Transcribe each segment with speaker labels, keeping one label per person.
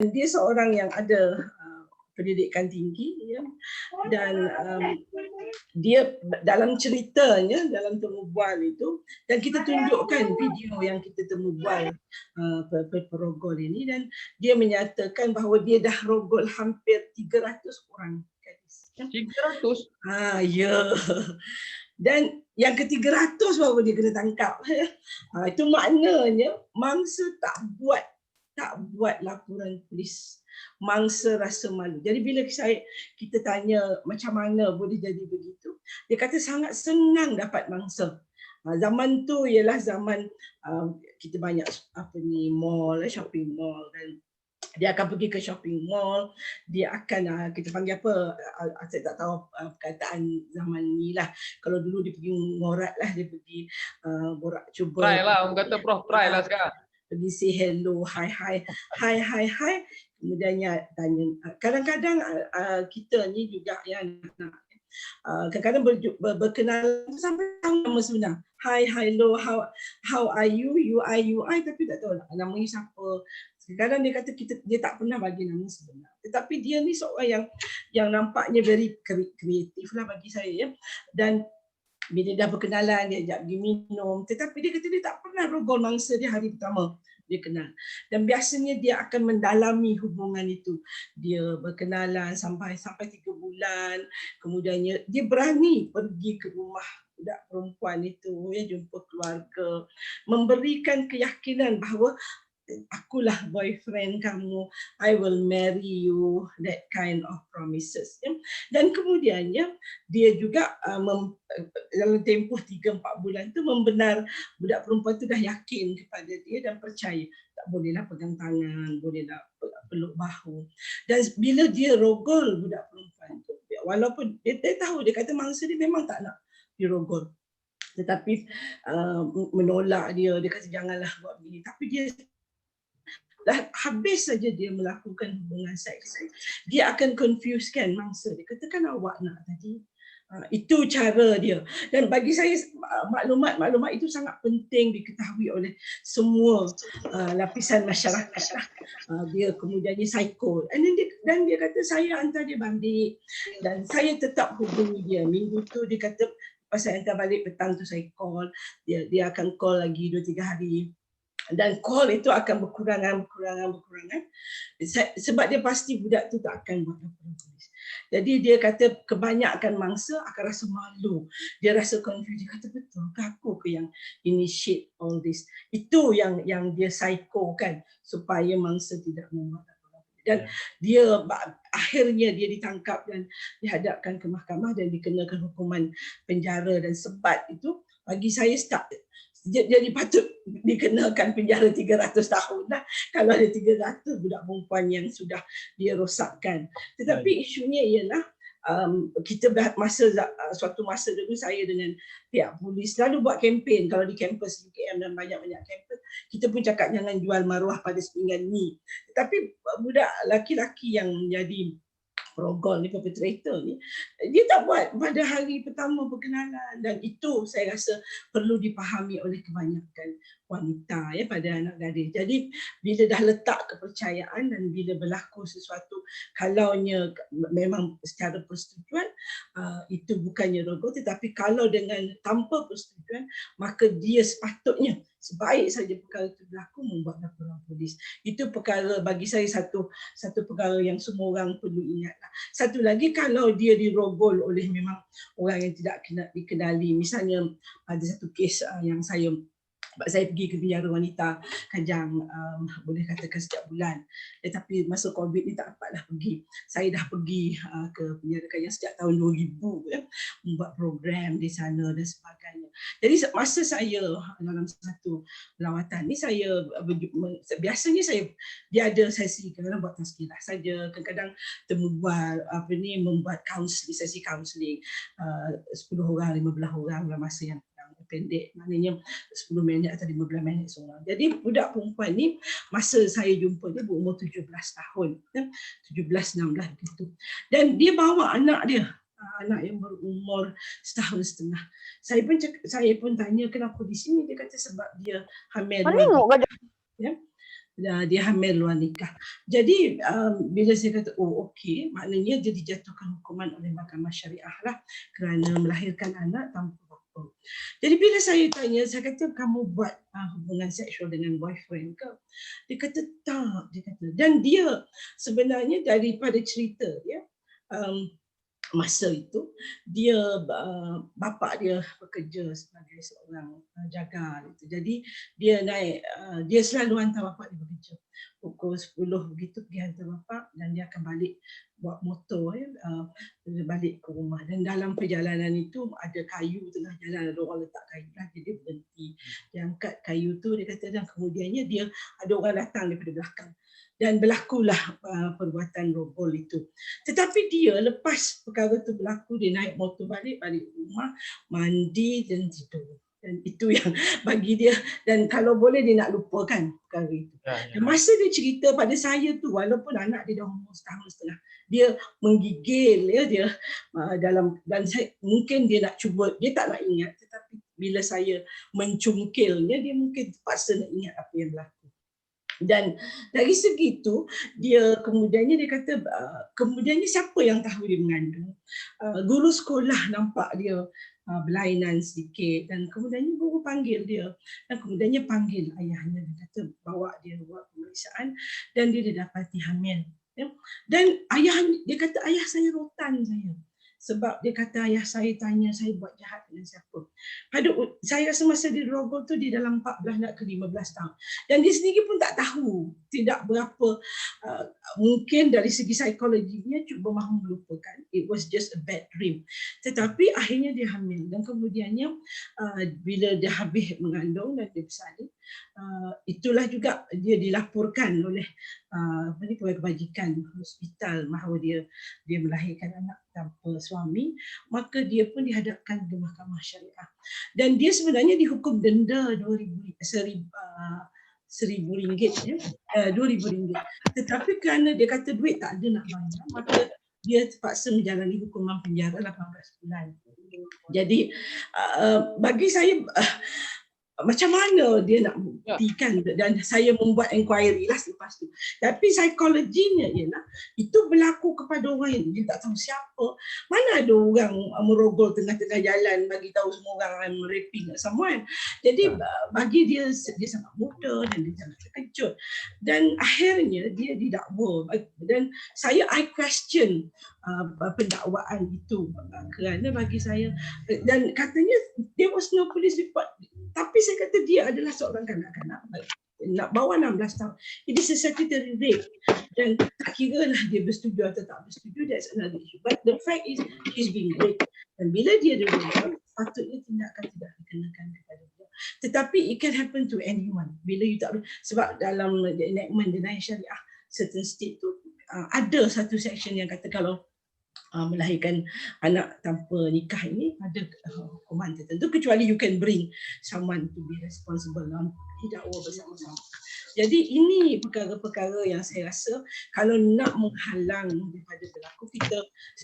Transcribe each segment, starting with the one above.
Speaker 1: dia seorang yang ada pendidikan tinggi, ya, dan dia dalam ceritanya, dalam temu bual itu, dan kita tunjukkan video yang kita temu bual perogol ini, dan dia menyatakan bahawa dia dah rogol hampir 300 orang gadis.
Speaker 2: 300?
Speaker 1: Ya. Dan yang ke-300 baru dia kena tangkap. Itu maknanya mangsa tak buat laporan polis. Mangsa rasa malu. Jadi bila kita tanya macam mana boleh jadi begitu, dia kata sangat senang dapat mangsa. Zaman tu ialah zaman kita banyak mall, shopping mall, dan dia akan pergi ke shopping mall, dia akan kita panggil apa, saya tak tahu perkataan zaman ni lah. Kalau dulu dia pergi ngorat lah, dia pergi borak cuba.
Speaker 2: Try lah, orang kata Prof, try lah sekarang.
Speaker 1: Pergi say hello, hi. Kemudiannya tanya. Kadang-kadang kita ni juga yang kadang-kadang berkenalan sampai tahu nama sebenar. Hi, hello, how are you? You are, tapi tak tahu namanya siapa. Kadang dia kata dia tak pernah bagi nama sebenar. Tetapi dia ni seorang yang nampaknya very kreatif lah bagi saya, ya. Dan bila dah berkenalan, dia ajak pergi minum. Tetapi dia kata dia tak pernah rogol mangsa dia hari pertama dia kenal. Dan biasanya dia akan mendalami hubungan itu. Dia berkenalan sampai 3 bulan. Kemudiannya dia berani pergi ke rumah budak perempuan itu, ya, jumpa keluarga. Memberikan keyakinan bahawa akulah boyfriend kamu, I will marry you, that kind of promises. Ya. Dan kemudiannya dia juga dalam tempoh 3-4 bulan tu membenar budak perempuan tu dah yakin kepada dia dan percaya. Tak bolehlah pegang tangan, bolehlah peluk bahu. Dan bila dia rogol budak perempuan tu, walaupun dia tahu, dia kata mangsa dia memang tak nak dirogol, tetapi menolak dia kata janganlah buat begini. Tapi dia dah habis saja dia melakukan hubungan seks, dia akan confusekan mangsa dia. Katakan awak nak tadi. Itu cara dia. Dan bagi saya maklumat itu sangat penting diketahui oleh semua lapisan masyarakat. Dia kemudiannya psycho. Dan dia kata saya hantar dia balik dan saya tetap hubungi dia. Minggu tu dia kata pas saya hantar balik, petang tu saya call. Dia akan call lagi 2-3 hari. Dan call itu akan berkurangan. Sebab dia pasti budak tu tak akan buat laporan polis. Jadi dia kata kebanyakan mangsa akan rasa malu. Dia rasa confused. Dia kata betul ke aku ke yang initiate all this. Itu yang dia psycho kan, supaya mangsa tidak membuat laporan polis. Dan dia akhirnya dia ditangkap dan dihadapkan ke mahkamah dan dikenakan hukuman penjara. Dan sebab itu bagi saya jadi patut dikenakan penjara 300 tahun lah kalau ada 300 budak perempuan yang sudah dia rosakkan. Tetapi isunya ialah kita suatu masa dulu saya dengan pihak polis selalu buat kempen. Kalau di kampus UKM dan banyak-banyak kampus, kita pun cakap jangan jual maruah pada sepinggan mi. Tetapi budak laki-laki yang menjadi perogol ni, perpetrator ni, dia tak buat pada hari pertama berkenalan. Dan itu saya rasa perlu dipahami oleh kebanyakan wanita, ya, pada anak gadis. Jadi bila dah letak kepercayaan dan bila berlaku sesuatu, kalaunya memang secara persetujuan, itu bukannya rogol, tetapi kalau dengan tanpa persetujuan, maka dia sepatutnya sebaik saja perkara itu berlaku membuat laporan polis. Itu perkara bagi saya satu perkara yang semua orang perlu ingat. Satu lagi, kalau dia dirogol oleh memang orang yang tidak dikenali. Misalnya ada satu kes yang saya pergi ke penjara wanita Kajang, boleh katakan setiap bulan. Tetapi masa COVID ni tak dapatlah pergi. Saya dah pergi ke penjara Kajang sejak tahun 2000, ya, membuat program di sana dan sebagainya. Jadi masa saya dalam satu lawatan ni, biasanya dia ada sesi, kadang-kadang buat tazkirah saja, kadang-kadang temu bual membuat sesi kaunseling 10 orang, 15 orang dalam masa yang pendek, maknanya 10 minit atau 15 minit seorang. Jadi budak perempuan ni masa saya jumpa dia berumur 17 tahun, 17-16 gitu. Dan dia bawa anak dia, anak yang berumur 1.5 tahun. Saya pun tanya kenapa di sini, dia kata sebab dia hamil. Ya. dia hamil luar nikah. Jadi bila saya kata oh okey, maknanya dia dijatuhkan hukuman oleh Mahkamah Syariah lah kerana melahirkan anak tanpa bapa. Jadi bila saya tanya, saya kata kamu buat hubungan seksual dengan boyfriend ke? Dia kata tak, dia kata. Dan dia sebenarnya daripada cerita dia masa itu dia bapa dia bekerja sebagai seorang jaga gitu. Jadi dia naik dia selalu hantar bapa dia bekerja. Pukul 10 begitu pergi hantar bapa dan dia akan balik bawa motor balik ke rumah. Dan dalam perjalanan itu ada kayu tengah jalan, ada orang letak kayu lah, dia berhenti. Dia angkat kayu tu, dia kata, dan kemudiannya dia ada orang datang daripada belakang. Dan berlakulah perbuatan rogol itu. Tetapi dia lepas perkara tu berlaku, dia naik motor balik rumah, mandi dan tidur. Dan itu yang bagi dia, dan kalau boleh dia nak lupakan perkara itu. Dan masa dia cerita pada saya tu, walaupun anak dia dah umur 1.5 tahun, dia menggigil ya, dia dalam, dan saya, mungkin dia nak cuba, dia tak nak ingat, tetapi bila saya mencungkilnya, dia mungkin terpaksa nak ingat apa yang berlaku. Dan dari segi itu dia kemudiannya dia kata kemudiannya siapa yang tahu dia mengandung, guru sekolah nampak dia berlainan sedikit, dan kemudiannya guru panggil dia, dan kemudiannya panggil ayahnya, dia kata bawa dia buat pemeriksaan dan dia didapati hamil ya. Dan ayah dia kata ayah saya rotan saya, sebab dia kata ayah saya tanya saya buat jahat dengan siapa. Saya rasa masa dia rogol tu dia dalam 14 nak ke 15 tahun. Dan dia sendiri pun tak tahu, tidak berapa mungkin dari segi psikologinya cuba mahu melupakan. It was just a bad dream. Tetapi akhirnya dia hamil, dan kemudiannya bila dia habis mengandung dan dia bersalin, itulah juga dia dilaporkan oleh pegawai kebajikan hospital bahawa dia melahirkan anak tanpa suami, maka dia pun dihadapkan ke Mahkamah Syariah. Dan dia sebenarnya dihukum denda RM1,000 ya, RM2,000. Tetapi kerana dia kata duit tak ada nak bayar, maka dia terpaksa menjalani hukuman penjara 18 bulan. Jadi bagi saya macam mana dia nak buktikan, dan saya membuat inquiry lah selepas tu. Tapi psikologinya ialah itu berlaku kepada orang yang dia tak tahu siapa. Mana ada orang merogol tengah-tengah jalan bagi tahu semua orang I'm raping someone. Jadi bagi dia sangat muda dan dia sangat terkejut. Dan akhirnya dia didakwa, dan I question pendakwaan itu kerana bagi saya, dan katanya there was no police report, tapi saya kata dia adalah seorang kanak-kanak nak bawah 16 tahun. It is a statutory rape, dan tak kira lah dia bersetuju atau tak bersetuju, that's another issue. But the fact is he's being raped, dan bila dia dirogol, patutnya tindakan tidak dikenakan kepada dia. Tetapi it can happen to anyone. Bila you tak, sebab dalam enactment jenayah syariah certain state tu ada satu section yang kata kalau melahirkan anak tanpa nikah ini ada hukuman tertentu, kecuali you can bring someone to be responsible dalam didakwa bersama-sama. Jadi ini perkara-perkara yang saya rasa kalau nak menghalang daripada berlaku, kita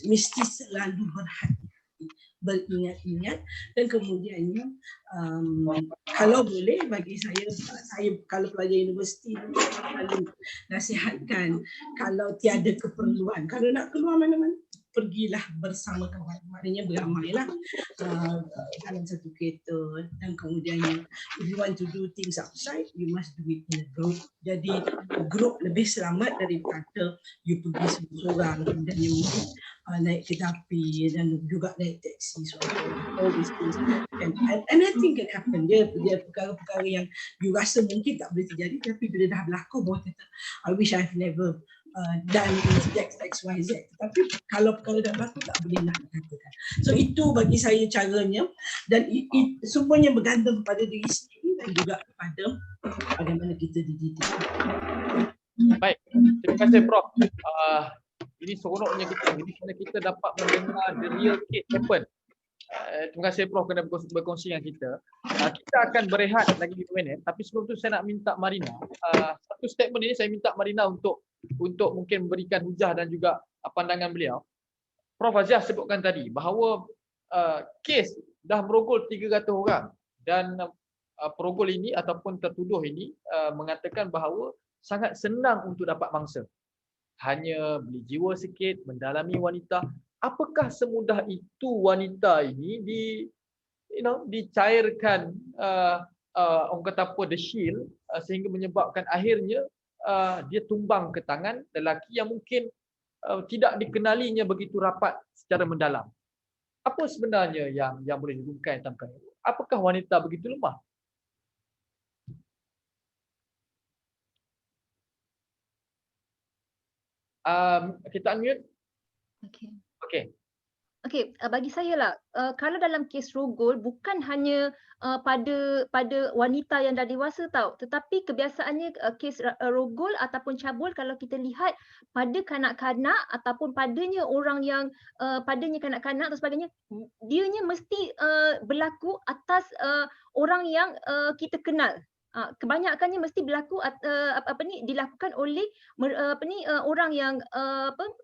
Speaker 1: mesti selalu berhati-hati, beringat-ingat, dan kemudiannya kalau boleh bagi saya kalau pelajar universiti selalu nasihatkan, kalau tiada keperluan, kalau nak keluar mana-mana, pergilah bersama kawan, maknanya beramailah dalam satu kereta, dan kemudiannya if you want to do things outside, you must do it in a group. Jadi group lebih selamat daripada you pergi seorang dan you mungkin naik kereta api dan juga naik taksi, all these things, and anything can happen. Dia perkara-perkara yang you rasa mungkin tak boleh terjadi, tapi bila dah berlaku baru kata I wish I've never dan XYZ. Tapi kalau perkara dah berlaku tak boleh nak dikatakan. So itu bagi saya caranya, dan semuanya bergantung kepada diri sendiri dan juga kepada bagaimana kita dididik.
Speaker 2: Baik, terima kasih Prof. Ini seronoknya kita dapat mendengar the real case happen. Terima kasih Prof kerana berkongsi dengan kita. Kita akan berehat lagi 5 minit, tapi sebelum tu saya nak minta Marina, satu statement ini saya minta Marina untuk mungkin memberikan hujah dan juga pandangan beliau. Prof Aziah sebutkan tadi bahawa kes dah merogol 300 orang, dan perogol ini ataupun tertuduh ini mengatakan bahawa sangat senang untuk dapat mangsa. Hanya beli jiwa sikit, mendalami wanita. Apakah semudah itu wanita ini dicairkan orang kata apa, the shield, sehingga menyebabkan akhirnya dia tumbang ke tangan lelaki yang mungkin tidak dikenalinya begitu rapat secara mendalam. Apa sebenarnya yang boleh dihubungkan tentang itu? Apakah wanita begitu lemah? Kita unmute.
Speaker 3: Okey.
Speaker 2: Okey.
Speaker 3: Okey, bagi saya lah, kalau dalam kes rogol bukan hanya pada wanita yang dah dewasa tau, tetapi kebiasaannya kes rogol ataupun cabul kalau kita lihat pada kanak-kanak ataupun padanya orang yang padanya kanak-kanak atau sebagainya, dianya mesti berlaku atas orang yang kita kenal. Kebanyakannya mesti berlaku dilakukan oleh orang yang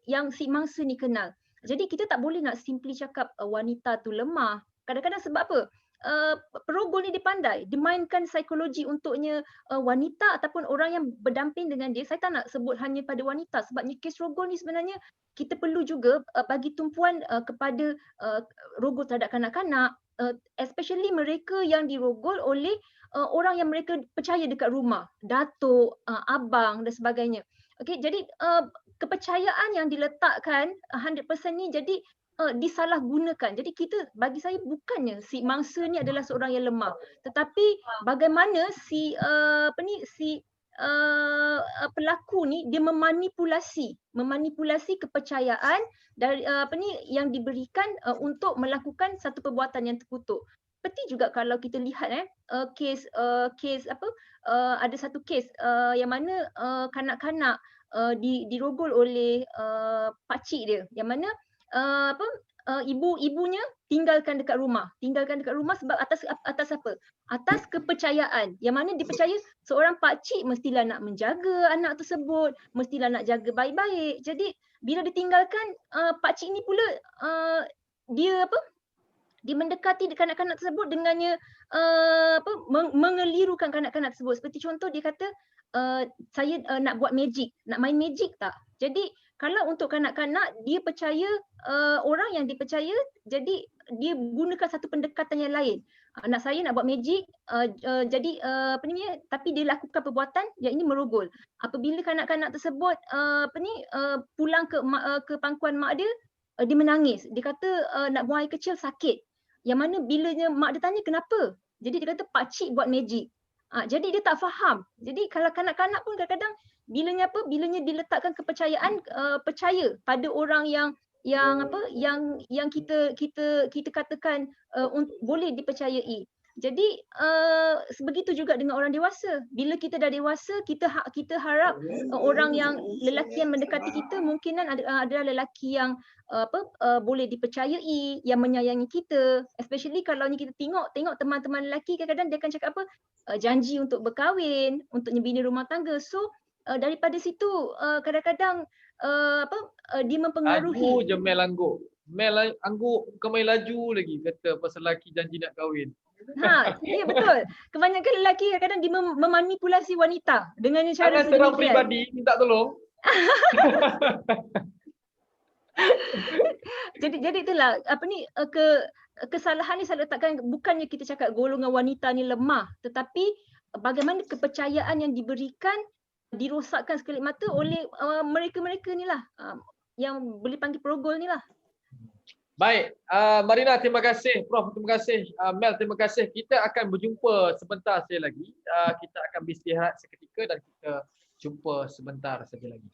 Speaker 3: yang si mangsa ni kenal. Jadi kita tak boleh nak simply cakap wanita tu lemah. Kadang-kadang sebab apa? Perogol ni dia pandai, dia mainkan psikologi untuknya wanita ataupun orang yang berdamping dengan dia. Saya tak nak sebut hanya pada wanita sebabnya kes rogol ni sebenarnya kita perlu juga bagi tumpuan kepada rogol terhadap kanak-kanak, especially mereka yang dirogol oleh orang yang mereka percaya dekat rumah, datuk, abang dan sebagainya. Okey, jadi kepercayaan yang diletakkan 100% ni jadi disalahgunakan. Jadi kita, bagi saya bukannya si mangsa ni adalah seorang yang lemah, tetapi bagaimana si pelaku ni dia memanipulasi kepercayaan dari yang diberikan untuk melakukan satu perbuatan yang terkutuk. Seperti juga kalau kita lihat kes ada satu kes yang mana kanak-kanak dirogol oleh pakcik dia, yang mana ibunya tinggalkan dekat rumah sebab atas apa? Atas kepercayaan, yang mana dipercaya seorang pakcik mestilah nak menjaga anak tersebut, mestilah nak jaga baik-baik. Jadi bila ditinggalkan, pakcik ni pula dia mendekati kanak-kanak tersebut dengannya mengelirukan kanak-kanak tersebut. Seperti contoh dia kata, saya nak buat magic, nak main magic tak? Jadi kalau untuk kanak-kanak dia percaya orang yang dipercaya, jadi dia gunakan satu pendekatan yang lain. Anak saya nak buat magic, tapi dia lakukan perbuatan yang ini merogol. Apabila kanak-kanak tersebut pulang ke pangkuan mak dia, dia menangis. Dia kata nak buang air kecil sakit. Yang mana bilanya mak dia tanya kenapa? Jadi dia kata pakcik buat magic. Jadi dia tak faham. Jadi kalau kanak-kanak pun kadang-kadang bilanya diletakkan kepercayaan, percaya pada orang yang kita katakan boleh dipercayai. Jadi sebegitu juga dengan orang dewasa. Bila kita dah dewasa, kita harap orang yang lelaki yang mendekati kita mungkinan adalah lelaki yang boleh dipercayai, yang menyayangi kita. Especially kalau kita tengok teman-teman lelaki, kadang-kadang dia akan cakap apa? Janji untuk berkahwin, untuk membina rumah tangga. So daripada situ kadang-kadang dia mempengaruhi.
Speaker 2: Laju je Mel angguk. Mel angguk bukan main laju lagi kata pasal lelaki janji nak kahwin.
Speaker 3: Ya betul. Kebanyakan lelaki kadang-kadang dia memanipulasi wanita dengan cara
Speaker 2: sedemikian. Serang peribadi minta tolong.
Speaker 3: jadi itulah kesalahan ni saya letakkan, bukannya kita cakap golongan wanita ni lemah, tetapi bagaimana kepercayaan yang diberikan dirosakkan sekali mata oleh mereka-mereka ni lah, yang boleh panggil perogol ni lah.
Speaker 2: Baik, Marina terima kasih, Prof terima kasih, Mel terima kasih. Kita akan berjumpa sebentar saja lagi. Kita akan beristirahat seketika dan kita jumpa sebentar saja lagi.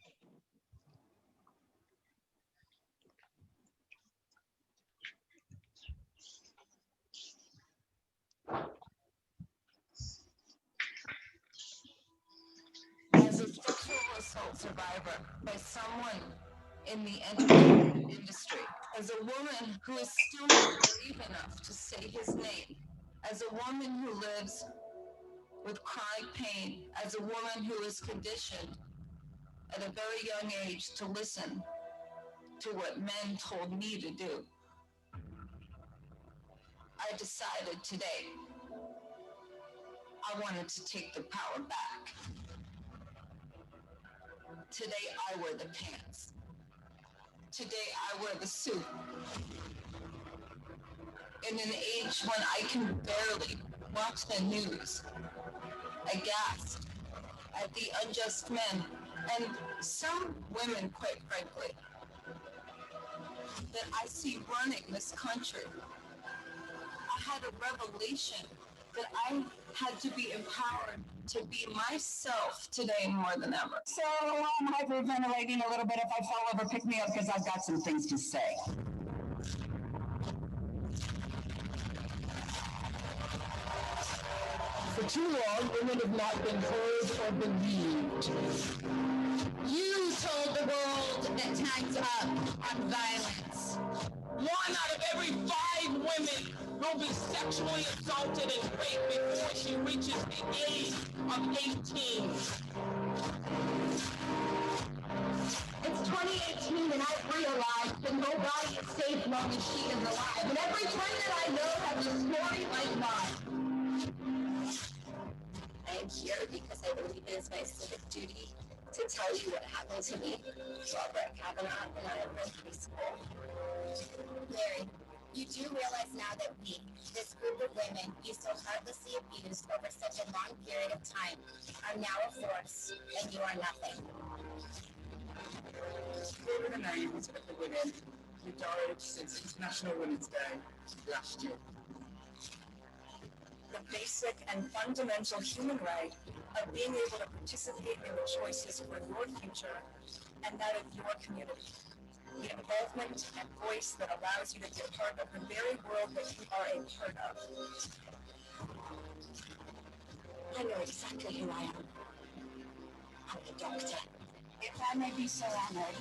Speaker 4: As a sexual assault survivor by someone in the entertainment industry, as a woman who is still not brave enough to say his name, as a woman who lives with chronic pain, as a woman who is conditioned at a very young age to listen to what men told me to do, I decided today I wanted to take the power back. Today I wear the pants. Today I wear the suit. In an age when I can barely watch the news, aghast at the unjust men and some women, quite frankly, that I see running this country. I had a revelation that I had to be empowered to be myself today more than ever.
Speaker 5: So I'm hyperventilating a little bit. If I fall over, pick me up because I've got some things to say.
Speaker 6: For too long, women have not been heard or believed.
Speaker 7: You told the world that time's up on violence.
Speaker 6: 1 out of every 5 women will be sexually assaulted and raped before she reaches the age of 18.
Speaker 7: It's 2018 and I've realized that nobody is safe long as she is alive. And every friend that I know has a story like mine.
Speaker 4: I am here because I believe it is my civic duty to tell you what happened to me, Robert Kavanaugh, when I was in high school.
Speaker 7: Mary, you do realize now that we, this group of women you so heartlessly abused over such a long period of time, are now a force and you are nothing.
Speaker 5: Here are the names of the women who died since International Women's Day last year.
Speaker 4: The basic and fundamental human right of being able to participate in the choices for your future and that of your community. The involvement and voice that allows you to be a part of the very world that you are a part of. I know exactly who I am. I'm the doctor.
Speaker 5: If I may be so honored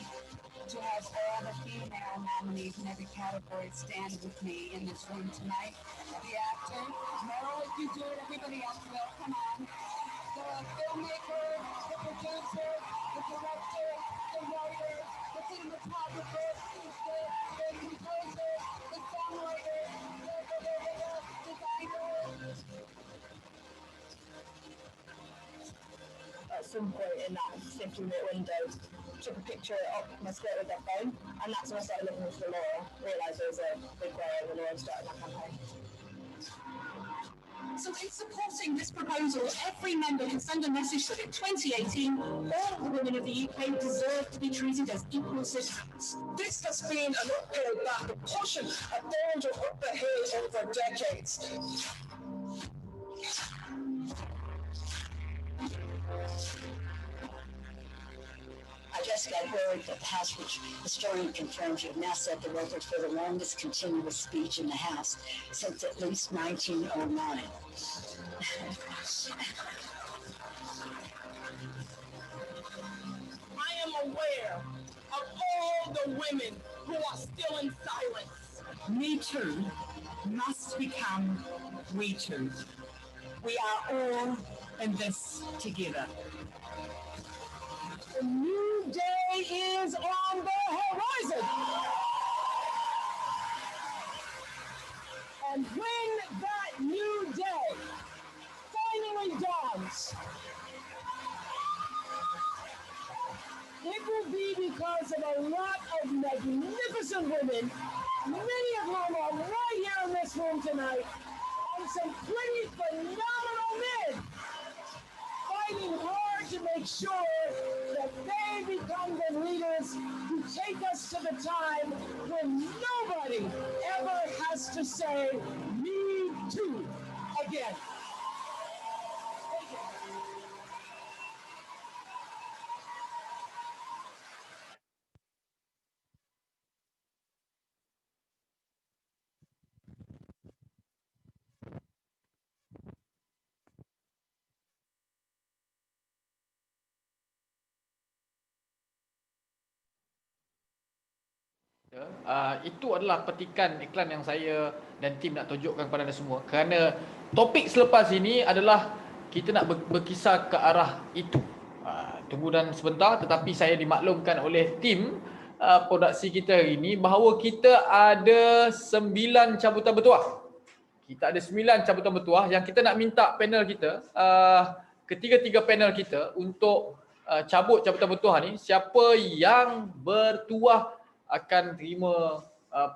Speaker 5: to have all the female nominees in every category stand with me in this room tonight. The actor, Meryl, if you do it, everybody else will, come on. The filmmaker, the producer, the director, the writer, the cinematographer, the composer, the songwriter, the designer.
Speaker 4: At some point in that safety window, took a picture of my skirt with their phone, and that's when I started looking for Laura, realised there was a big guy over Laura and started that campaign.
Speaker 5: So in supporting this proposal, every member can send a message that in 2018, all the women of the UK deserve to be treated as equal citizens. This has been an uphill battle, pushing a boulder up the hill over decades.
Speaker 8: Jessica, I heard that the House, which historian confirms you have now set the record for the longest continuous speech in the House since at least 1909.
Speaker 6: I am aware of all the women who are still in silence.
Speaker 5: Me Too must become We Too. We are all in this together. A new day is on the horizon. And when that new day finally dawns, it will be because of a lot of magnificent women, many of whom are right here in this room tonight, and some pretty phenomenal men fighting hard to make sure that they become the leaders who take us to the time when nobody ever has to say, me too, again. Thank you.
Speaker 2: Itu adalah petikan iklan yang saya dan tim nak tunjukkan kepada anda semua, kerana topik selepas ini adalah kita nak berkisar ke arah itu. Tunggu dan sebentar, tetapi saya dimaklumkan oleh tim produksi kita hari ini bahawa kita ada 9 cabutan bertuah. Kita ada 9 cabutan bertuah yang kita nak minta panel kita, ketiga-tiga panel kita untuk cabut cabutan bertuah ni, siapa yang bertuah akan terima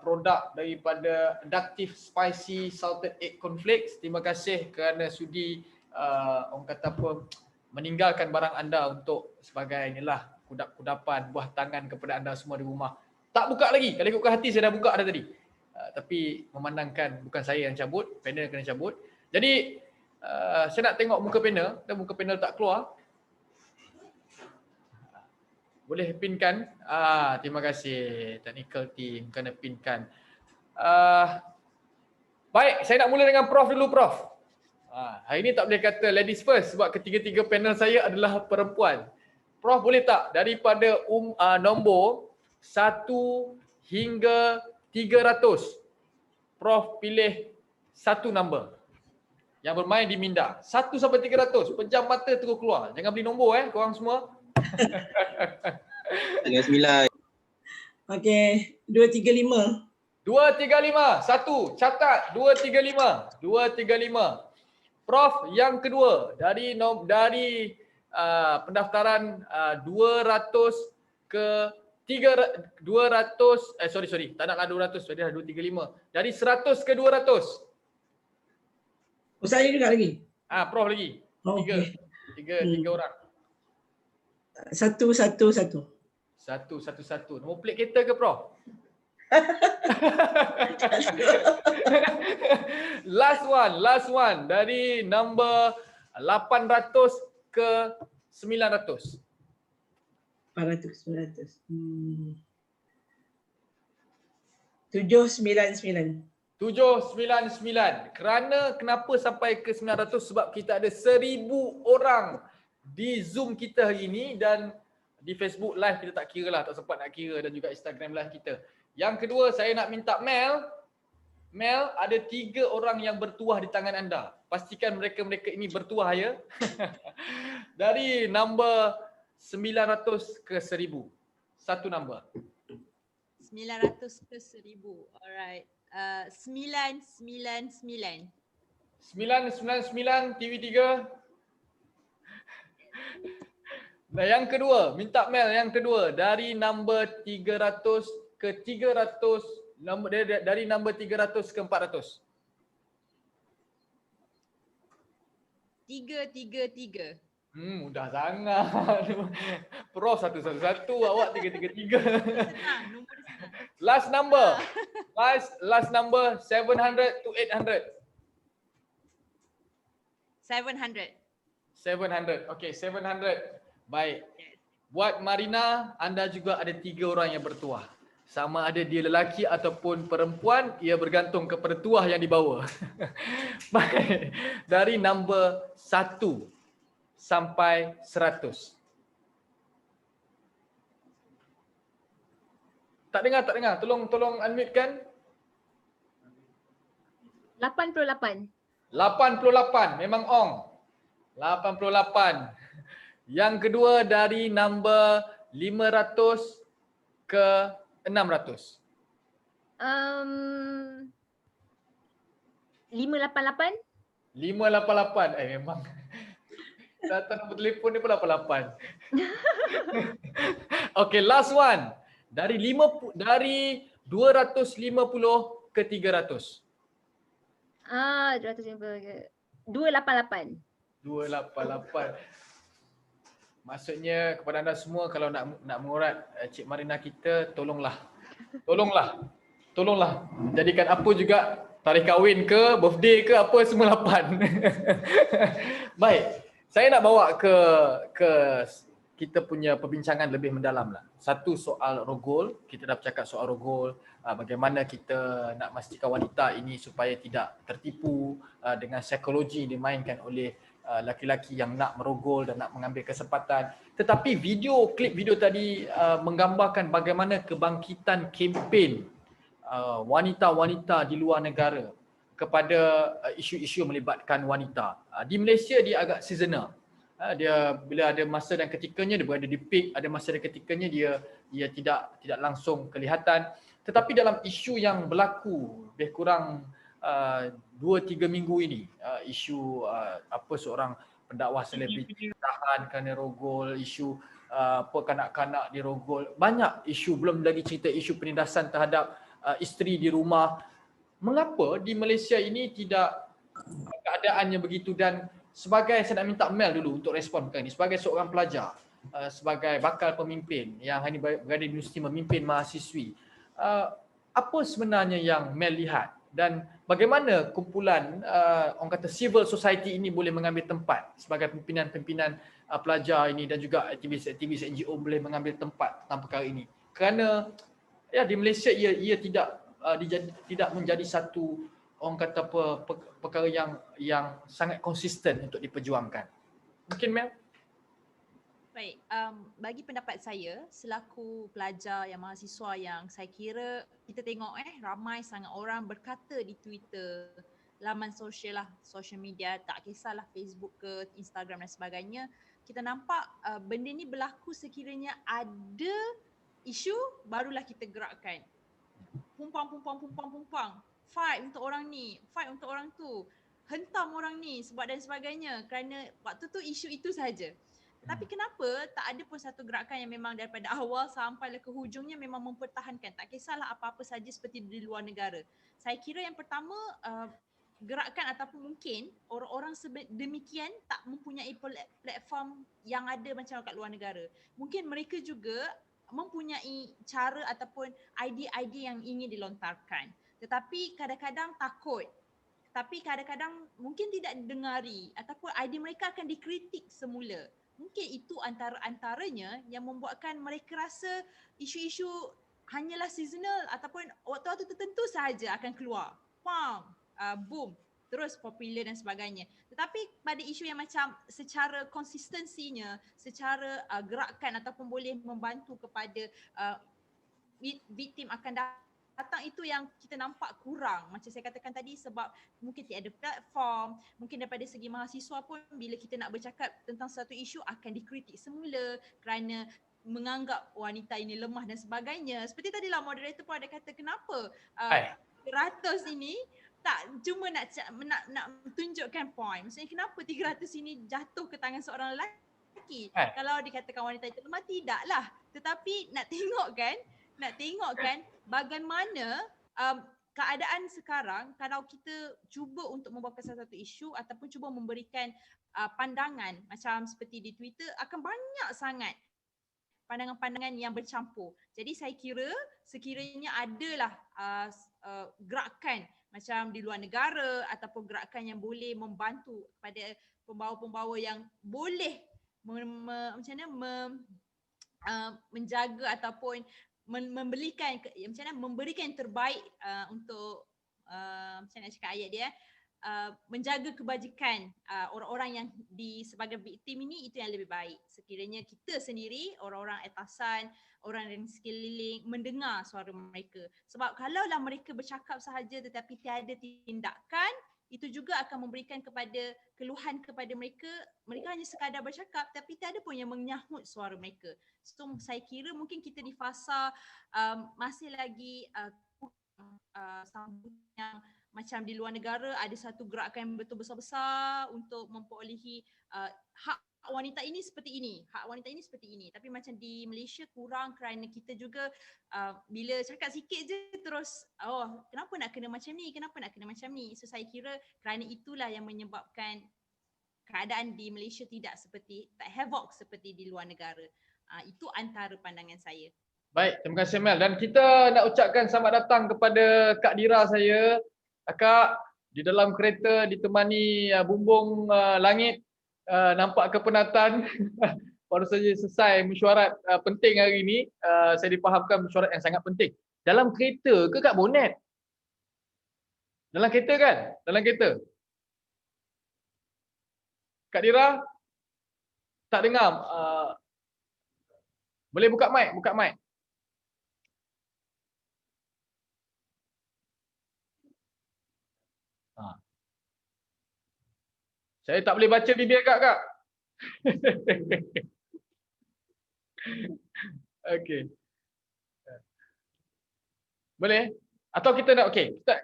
Speaker 2: produk daripada Adaptive Spicy Salted Egg Cornflakes. Terima kasih kerana sudi orang kata apa, meninggalkan barang anda untuk sebagai inilah kudap-kudapan buah tangan kepada anda semua di rumah. Tak buka lagi. Kalau ikutkan hati saya dah buka dah tadi. Tapi memandangkan bukan saya yang cabut, panel kena cabut. Jadi saya nak tengok muka panel dan muka panel tak keluar. Boleh pinkan? Terima kasih technical team kena pinkan. Baik, saya nak mula dengan Prof dulu, Prof. Hari ini tak boleh kata ladies first sebab ketiga-tiga panel saya adalah perempuan. Prof boleh tak daripada nombor 1 hingga 300, Prof pilih satu number yang bermain di minda. 1 sampai 300, pejam mata terus keluar. Jangan beli nombor korang semua.
Speaker 9: Dengan 9.
Speaker 1: Okey, 235.
Speaker 2: 235. 1, catat 235. 235. Prof yang kedua dari pendaftaran 200 ke 200 sorry tak naklah 200, tadi dah 235. Dari 100 ke 200.
Speaker 1: Saya juga lagi.
Speaker 2: Prof lagi. Tiga orang.
Speaker 1: 111.
Speaker 2: 111. Nombor plate kereta ke, Prof? Last one dari number 800 ke 900.
Speaker 1: 900. 799.
Speaker 2: 799. Kenapa sampai ke 900? Sebab kita ada 1000 orang di Zoom kita hari ini dan di Facebook live kita tak kira lah, tak sempat nak kira, dan juga Instagram live kita. Yang kedua saya nak minta Mel, ada 3 orang yang bertuah di tangan anda. Pastikan mereka ini bertuah ya. Dari number 900 ke 1000. Satu number.
Speaker 10: 900 ke 1000. Alright. 999.
Speaker 2: 999 TV3. Nah, yang kedua, minta Mel yang kedua dari number 300 ke 300, dari number 300 ke 400.
Speaker 10: 333.
Speaker 2: Mudah sangat. Prof 111, awak 333.
Speaker 10: Senang, nombor dia senang.
Speaker 2: Last number. Last number 700 to 800.
Speaker 10: 700.
Speaker 2: 700. Okay, 700. Baik. Buat Marina, anda juga ada 3 orang yang bertuah. Sama ada dia lelaki ataupun perempuan, ia bergantung kepada tuah yang dibawa. Baik. Dari number 1 sampai 100. Tak dengar. Tolong unmute kan?
Speaker 3: 88.
Speaker 2: 88. Memang ong. 88. Yang kedua dari number 500 ke 600.
Speaker 3: 588.
Speaker 2: 588. Memang. Datang nombor telefon ni pun 88. Okay, last one. Dari 250 ke 300.
Speaker 3: 250 ke 288.
Speaker 2: 288. Maksudnya kepada anda semua, kalau nak mengurat Cik Marina kita, tolonglah. Jadikan apa juga, tarikh kahwin ke, birthday ke, apa semua 8. Baik, saya nak bawa ke kita punya perbincangan lebih mendalam lah. Satu, soal rogol. Kita dah bercakap soal rogol, bagaimana kita nak memastikan wanita ini supaya tidak tertipu dengan psikologi dimainkan oleh laki-laki yang nak merogol dan nak mengambil kesempatan. Tetapi klip video tadi menggambarkan bagaimana kebangkitan kempen wanita-wanita di luar negara kepada isu-isu yang melibatkan wanita. Di Malaysia dia agak seasonal. Dia bila ada masa dan ketikanya dia berada di peak, ada masa dan ketikanya dia tidak langsung kelihatan. Tetapi dalam isu yang berlaku lebih kurang 2-3 minggu ini, isu seorang pendakwah selebriti tahan kerana rogol, isu kanak-kanak dirogol. Banyak isu, belum lagi cerita isu penindasan terhadap isteri di rumah. Mengapa di Malaysia ini tidak keadaannya begitu? Dan sebagai, saya nak minta Mel dulu untuk respon perkara ini, sebagai seorang pelajar, sebagai bakal pemimpin yang hari ini berada di universiti memimpin mahasiswi, apa sebenarnya yang Mel lihat dan bagaimana kumpulan orang kata civil society ini boleh mengambil tempat sebagai pimpinan-pimpinan pelajar ini dan juga aktivis-aktivis NGO boleh mengambil tempat tentang perkara ini? Kerana ya di Malaysia ia tidak menjadi satu orang kata perkara yang sangat konsisten untuk diperjuangkan. Mungkin Mel?
Speaker 10: Baik, bagi pendapat saya selaku pelajar yang mahasiswa yang saya kira kita tengok ramai sangat orang berkata di Twitter, laman sosial lah, social media, tak kisahlah Facebook ke Instagram dan sebagainya, kita nampak benda ni berlaku sekiranya ada isu barulah kita gerakkan. Pumpang, fight untuk orang ni, fight untuk orang tu, hentam orang ni dan sebagainya, kerana waktu tu isu itu sahaja. Tapi kenapa tak ada pun satu gerakan yang memang daripada awal sampai ke hujungnya memang mempertahankan, tak kisahlah apa-apa saja seperti di luar negara. Saya kira yang pertama, gerakan ataupun mungkin orang-orang demikian tak mempunyai platform yang ada macam kat luar negara. Mungkin mereka juga mempunyai cara ataupun idea-idea yang ingin dilontarkan, tetapi kadang-kadang takut, tapi kadang-kadang mungkin tidak didengari ataupun idea mereka akan dikritik semula. Mungkin itu antaranya yang membuatkan mereka rasa isu-isu hanyalah seasonal ataupun waktu-waktu tertentu sahaja akan keluar. Boom, terus popular dan sebagainya. Tetapi pada isu yang macam secara konsistensinya, secara gerakan ataupun boleh membantu kepada victim akan datang, itu yang kita nampak kurang. Macam saya katakan tadi, sebab mungkin tiada platform, mungkin daripada segi mahasiswa pun bila kita nak bercakap tentang satu isu akan dikritik semula kerana menganggap wanita ini lemah dan sebagainya. Seperti tadilah moderator pun ada kata kenapa 300 ini tak cuma nak tunjukkan point. Maksudnya kenapa 300 ini jatuh ke tangan seorang lelaki? Kalau dikatakan wanita itu lemah, tidaklah. Tetapi nak tengok kan bagaimana keadaan sekarang kalau kita cuba untuk membawakan satu isu ataupun cuba memberikan pandangan macam seperti di Twitter, akan banyak sangat pandangan-pandangan yang bercampur. Jadi saya kira sekiranya adalah gerakan macam di luar negara ataupun gerakan yang boleh membantu kepada pembawa-pembawa yang boleh menjaga ataupun memberikan yang terbaik untuk macam nak cakap ayat dia, menjaga kebajikan orang-orang yang sebagai victim ini, itu yang lebih baik. Sekiranya kita sendiri, orang-orang atasan, orang yang sekeliling mendengar suara mereka. Sebab kalaulah mereka bercakap sahaja tetapi tiada tindakan, itu juga akan memberikan kepada keluhan kepada mereka hanya sekadar bercakap tapi tiada pun yang menyahut suara mereka. So saya kira mungkin kita di fasa masih lagi yang macam di luar negara ada satu gerakan yang betul besar-besar untuk memperolehi hak wanita ini seperti ini, hak wanita ini seperti ini. Tapi macam di Malaysia kurang kerana kita juga bila cakap sikit je terus kenapa nak kena macam ni, kenapa nak kena macam ni. So saya kira kerana itulah yang menyebabkan keadaan di Malaysia tak havoc seperti di luar negara. Itu antara pandangan saya.
Speaker 2: Baik, terima kasih Mel. Dan kita nak ucapkan selamat datang kepada Kak Dira saya. Kak, di dalam kereta ditemani bumbung langit, nampak kepenatan. Baru saja selesai mesyuarat penting hari ini. Saya dipahamkan mesyuarat yang sangat penting. Dalam kereta ke kat bonet? Dalam kereta kan? Dalam kereta. Kak Dira? Tak dengar. Boleh buka mic, buka mic. Saya tak boleh baca bibir Kak. Okey. Boleh? Atau kita nak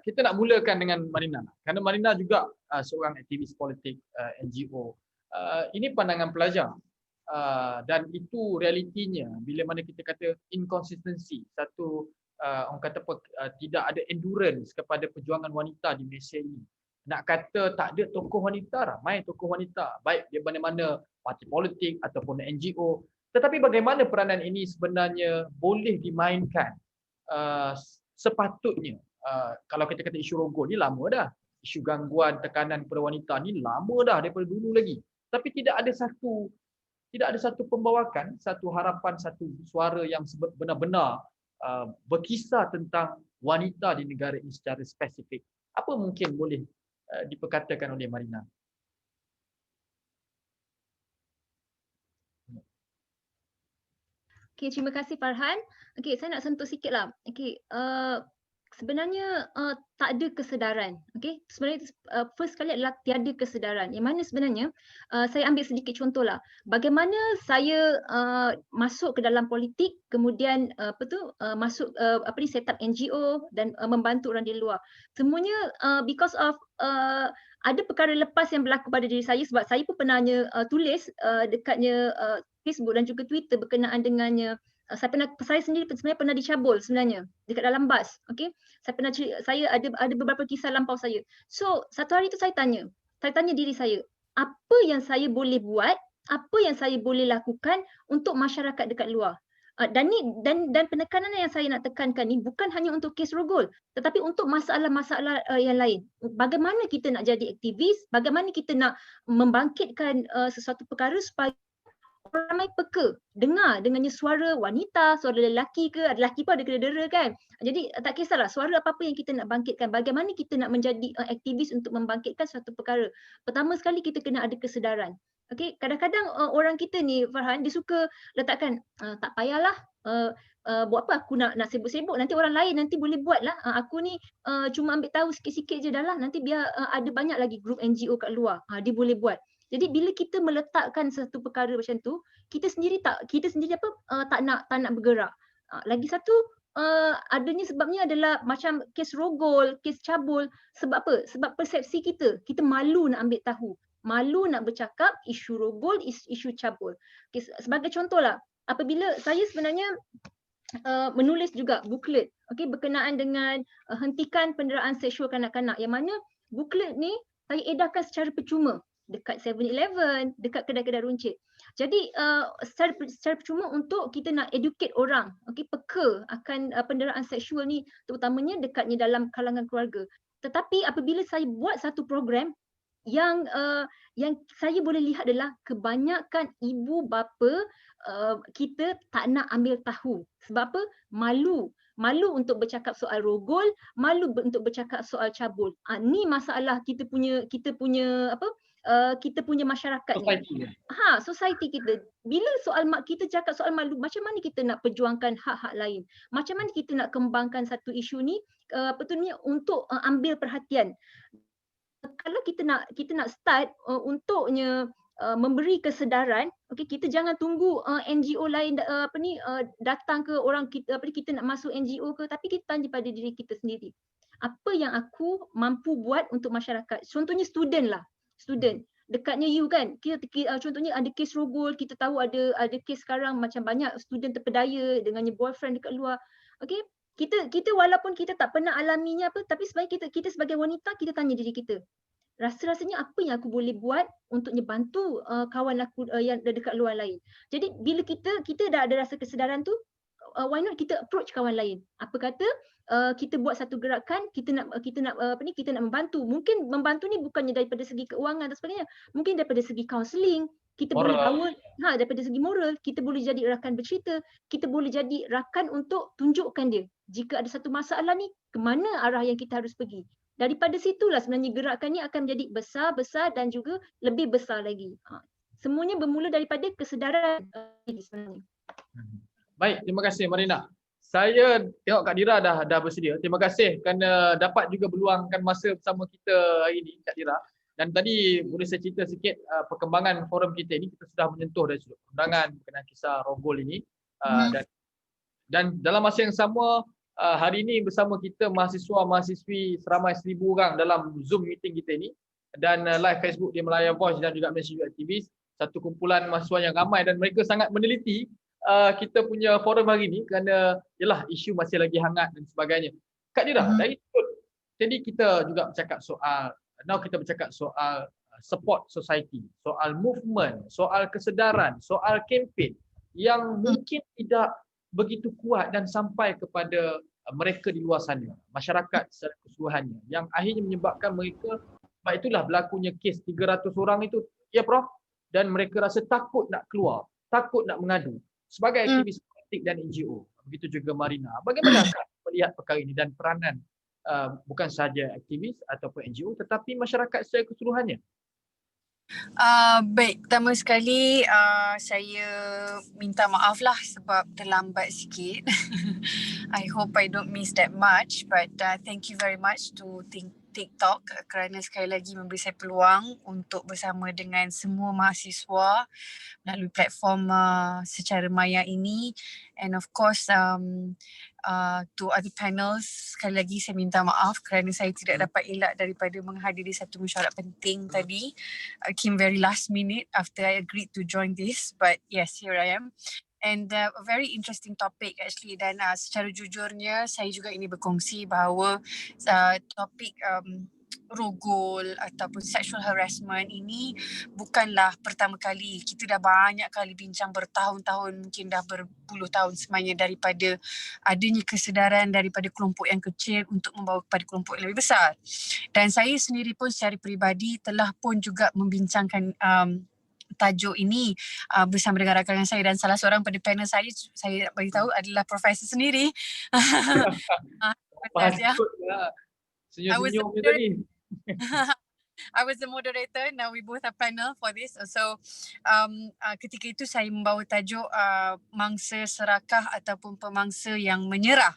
Speaker 2: kita nak mulakan dengan Marina. Kerana Marina juga seorang aktivis politik NGO Ini pandangan pelajar. Dan itu realitinya bila mana kita kata inconsistency, satu orang kata tidak ada endurance kepada perjuangan wanita di Malaysia ini. Nak kata tak ada tokoh wanita, ramai tokoh wanita, baik di mana-mana parti politik ataupun NGO. Tetapi bagaimana peranan ini sebenarnya boleh dimainkan sepatutnya. Kalau kita kata isu rogol ni lama dah. Isu gangguan tekanan kepada wanita ni lama dah daripada dulu lagi. Tapi tidak ada satu pembawakan, satu harapan, satu suara yang benar-benar berkisar tentang wanita di negara ini secara spesifik. Apa mungkin boleh diperkatakan oleh Marina?
Speaker 3: Okay, terima kasih Farhan. Okay, saya nak sentuh sikit lah. Okay, sebenarnya tak ada kesedaran. Okay, sebenarnya first kali adalah tiada kesedaran. Yang mana sebenarnya saya ambil sedikit contoh lah. Bagaimana saya masuk ke dalam politik, kemudian masuk set up NGO dan membantu orang di luar. Semuanya because of ada perkara lepas yang berlaku pada diri saya, sebab saya pun pernah tulis dekatnya Facebook dan juga Twitter berkenaan dengannya. Saya sendiri sebenarnya pernah dicabul sebenarnya dekat dalam bas. Okey, saya ada beberapa kisah lampau saya. So satu hari tu saya tanya diri saya, apa yang saya boleh buat, apa yang saya boleh lakukan untuk masyarakat dekat luar. Dan penekanan yang saya nak tekankan ni bukan hanya untuk kes rogol, tetapi untuk masalah-masalah yang lain. Bagaimana kita nak jadi aktivis, bagaimana kita nak membangkitkan sesuatu perkara supaya ramai peka dengar dengannya suara wanita, suara lelaki ke, lelaki pun ada kena-dera kan. Jadi tak kisahlah suara apa-apa yang kita nak bangkitkan, bagaimana kita nak menjadi aktivis untuk membangkitkan suatu perkara. Pertama sekali kita kena ada kesedaran. Okey, kadang-kadang orang kita ni Farhan, dia suka letakkan tak payahlah buat apa aku nak sibuk-sibuk, nanti orang lain nanti boleh buat lah. Aku ni cuma ambil tahu sikit-sikit je dah lah, nanti biar ada banyak lagi grup NGO kat luar, dia boleh buat. Jadi bila kita meletakkan satu perkara macam tu, kita sendiri tak nak bergerak. Lagi satu adanya sebabnya adalah macam kes rogol, kes cabul. Sebab apa? Sebab persepsi kita. Kita malu nak ambil tahu. Malu nak bercakap isu rogol, isu cabul. Okay, sebagai contohlah, apabila saya sebenarnya menulis juga buklet berkenaan dengan hentikan penderaan seksual kanak-kanak, yang mana buklet ni saya edarkan secara percuma dekat 7-Eleven, dekat kedai-kedai runcit. Jadi secara percuma untuk kita nak educate orang, peka akan penderaan seksual ni, terutamanya dekatnya dalam kalangan keluarga. Tetapi apabila saya buat satu program yang saya boleh lihat adalah kebanyakan ibu bapa kita tak nak ambil tahu. Sebab apa? Malu untuk bercakap soal rogol, malu untuk bercakap soal cabul. Ni masalah kita punya masyarakat ni. Society kita. Bila kita cakap soal malu, macam mana kita nak perjuangkan hak-hak lain? Macam mana kita nak kembangkan satu isu ni untuk ambil perhatian? Kalau kita nak start untuknya memberi kesedaran, kita jangan tunggu NGO lain datang ke orang kita nak masuk NGO ke, tapi kita tanya pada diri kita sendiri. Apa yang aku mampu buat untuk masyarakat? Contohnya student dekatnya you kan, contohnya ada kes rogol, kita tahu ada kes sekarang macam banyak student terpedaya dengannya boyfriend dekat luar. Okey, kita walaupun kita tak pernah alaminya tapi sebagai kita sebagai wanita, kita tanya diri kita, rasa-rasanya apa yang aku boleh buat untuk bantu kawan aku yang dekat luar lain. Jadi bila kita dah ada rasa kesedaran tu, why not kita approach kawan lain? Apa kata kita buat satu gerakan, kita nak membantu. Mungkin membantu ni bukannya daripada segi keuangan dan sebagainya, mungkin daripada segi kaunseling, kita boleh bawa daripada segi moral, kita boleh jadi rakan bercerita, kita boleh jadi rakan untuk tunjukkan dia jika ada satu masalah ni, ke mana arah yang kita harus pergi. Daripada situlah sebenarnya gerakan ni akan menjadi besar dan juga lebih besar lagi. Semuanya bermula daripada kesedaran sebenarnya.
Speaker 2: Baik, terima kasih Marina. Saya tengok Kak Dira dah bersedia. Terima kasih kerana dapat juga berluangkan masa bersama kita hari ini, Kak Dira. Dan tadi boleh saya cerita sikit perkembangan forum kita ini, kita sudah menyentuh dari sudut undangan berkenaan kisah rogol ini. Dan dalam masa yang sama, hari ini bersama kita mahasiswa-mahasiswi seramai 1,000 orang dalam Zoom meeting kita ini. dan live Facebook di Malaya Voice dan juga Malaysia Youth Activist, satu kumpulan mahasiswa yang ramai dan mereka sangat meneliti kita punya forum hari ni kerana yalah isu masih lagi hangat dan sebagainya. Kak Dira, dari tadi kita juga bercakap soal support society, soal movement, soal kesedaran, soal kempen yang mungkin tidak begitu kuat dan sampai kepada mereka di luar sana, masyarakat secara keseluruhannya, yang akhirnya menyebabkan mereka, sebab itulah berlakunya kes 300 orang itu, ya Prof, dan mereka rasa takut nak keluar, takut nak mengadu sebagai aktivis politik dan NGO. Begitu juga Marina. Bagaimana Kak melihat perkara ini dan peranan bukan sahaja aktivis ataupun NGO tetapi masyarakat secara keseluruhannya?
Speaker 9: Baik, pertama sekali saya minta maaf lah sebab terlambat sikit. I hope I don't miss that much, but thank you very much to TikTok kerana sekali lagi memberi saya peluang untuk bersama dengan semua mahasiswa melalui platform secara maya ini, and of course to other panels, sekali lagi saya minta maaf kerana saya tidak dapat elak daripada menghadiri satu mesyuarat penting tadi. I came very last minute after I agreed to join this, but yes, here I am. And a very interesting topic actually, dan secara jujurnya saya juga ini berkongsi bahawa topik rogol ataupun sexual harassment ini bukanlah pertama kali. Kita dah banyak kali bincang bertahun-tahun, mungkin dah berpuluh tahun sebenarnya, daripada adanya kesedaran daripada kelompok yang kecil untuk membawa kepada kelompok yang lebih besar. Dan saya sendiri pun secara peribadi telah pun juga membincangkan tajuk ini bersama dengan rakan saya, dan salah seorang pada panel saya nak beritahu adalah profesor sendiri.
Speaker 2: Senyum-senyum tadi.
Speaker 9: I was the moderator. Now we both are panel for this. So ketika itu saya membawa tajuk mangsa serakah ataupun pemangsa yang menyerah.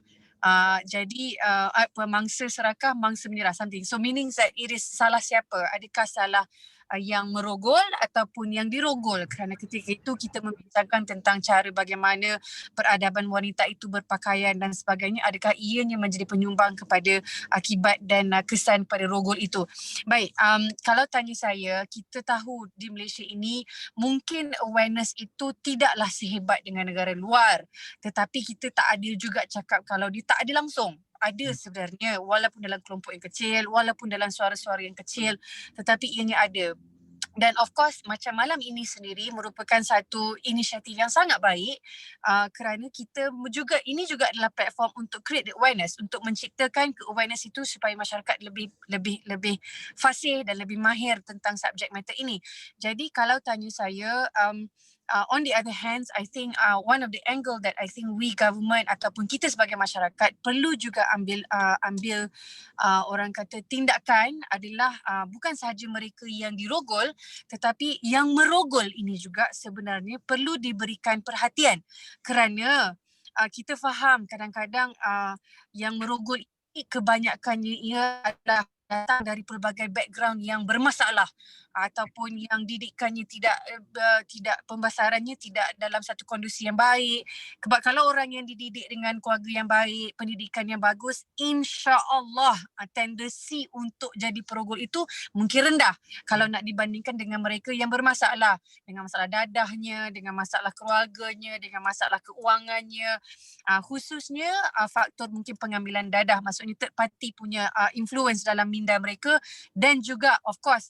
Speaker 9: Jadi pemangsa serakah, mangsa menyerah, something. So meaning that it is salah siapa? Adakah salah yang merogol ataupun yang dirogol? Kerana ketika itu kita membincangkan tentang cara bagaimana peradaban wanita itu berpakaian dan sebagainya. Adakah ianya menjadi penyumbang kepada akibat dan kesan pada rogol itu? Baik, kalau tanya saya, kita tahu di Malaysia ini mungkin awareness itu tidaklah sehebat dengan negara luar, tetapi kita tak adil juga cakap kalau dia tak ada langsung. Ada sebenarnya, walaupun dalam kelompok yang kecil, walaupun dalam suara-suara yang kecil, tetapi ianya ada. Dan of course macam malam ini sendiri merupakan satu inisiatif yang sangat baik kerana kita juga, ini juga adalah platform untuk create the awareness, untuk menciptakan awareness itu supaya masyarakat lebih fasih dan lebih mahir tentang subjek matter ini. Jadi kalau tanya saya, on the other hand, I think one of the angle that I think we government ataupun kita sebagai masyarakat perlu juga ambil orang kata tindakan adalah bukan sahaja mereka yang dirogol, tetapi yang merogol ini juga sebenarnya perlu diberikan perhatian, kerana kita faham kadang-kadang yang merogol ini kebanyakannya ia adalah datang dari pelbagai background yang bermasalah ataupun yang didikannya tidak pembesarannya tidak dalam satu kondisi yang baik. Sebab kalau orang yang dididik dengan keluarga yang baik, pendidikan yang bagus, insya-Allah tendensi untuk jadi perogol itu mungkin rendah kalau nak dibandingkan dengan mereka yang bermasalah, dengan masalah dadahnya, dengan masalah keluarganya, dengan masalah keuangannya, khususnya faktor mungkin pengambilan dadah, maksudnya third party punya influence dalam minda mereka, dan juga of course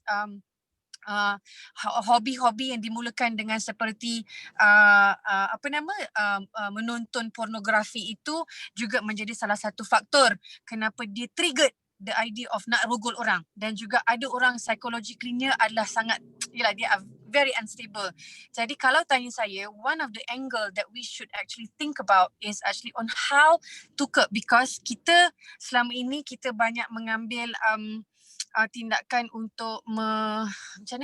Speaker 9: hobi-hobi yang dimulakan dengan seperti menonton pornografi itu juga menjadi salah satu faktor kenapa dia triggered the idea of nak rogol orang. Dan juga ada orang psychologically-nya adalah sangat, dia are very unstable. Jadi kalau tanya saya, one of the angle that we should actually think about is actually on how to cope, because kita selama ini kita banyak mengambil tindakan untuk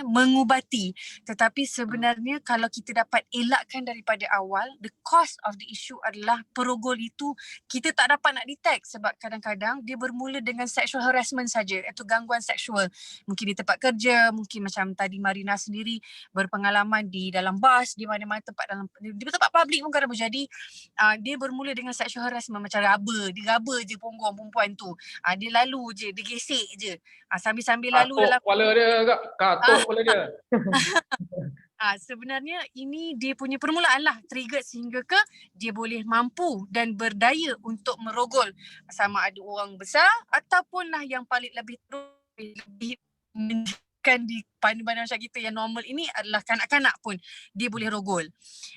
Speaker 9: mengubati, tetapi sebenarnya kalau kita dapat elakkan daripada awal, the cause of the issue adalah perogol itu kita tak dapat nak detect, sebab kadang-kadang dia bermula dengan sexual harassment saja, iaitu gangguan seksual, mungkin di tempat kerja, mungkin macam tadi Marina sendiri berpengalaman di dalam bas, di mana-mana di tempat public pun kadang berjadi. Dia bermula dengan sexual harassment, macam dia raba je punggung perempuan tu, dia lalu je, dia gesek je, Sambil-sambil lalu
Speaker 2: Katuk
Speaker 9: dalam
Speaker 2: kepala dia kak. Katuk kepala dia.
Speaker 9: sebenarnya ini dia punya permulaan lah, trigger sehingga ke dia boleh mampu dan berdaya untuk merogol sama ada orang besar ataupun lah yang paling lebih menunjukkan di pandang-pandang masyarakat kita yang normal ini adalah kanak-kanak pun dia boleh rogol.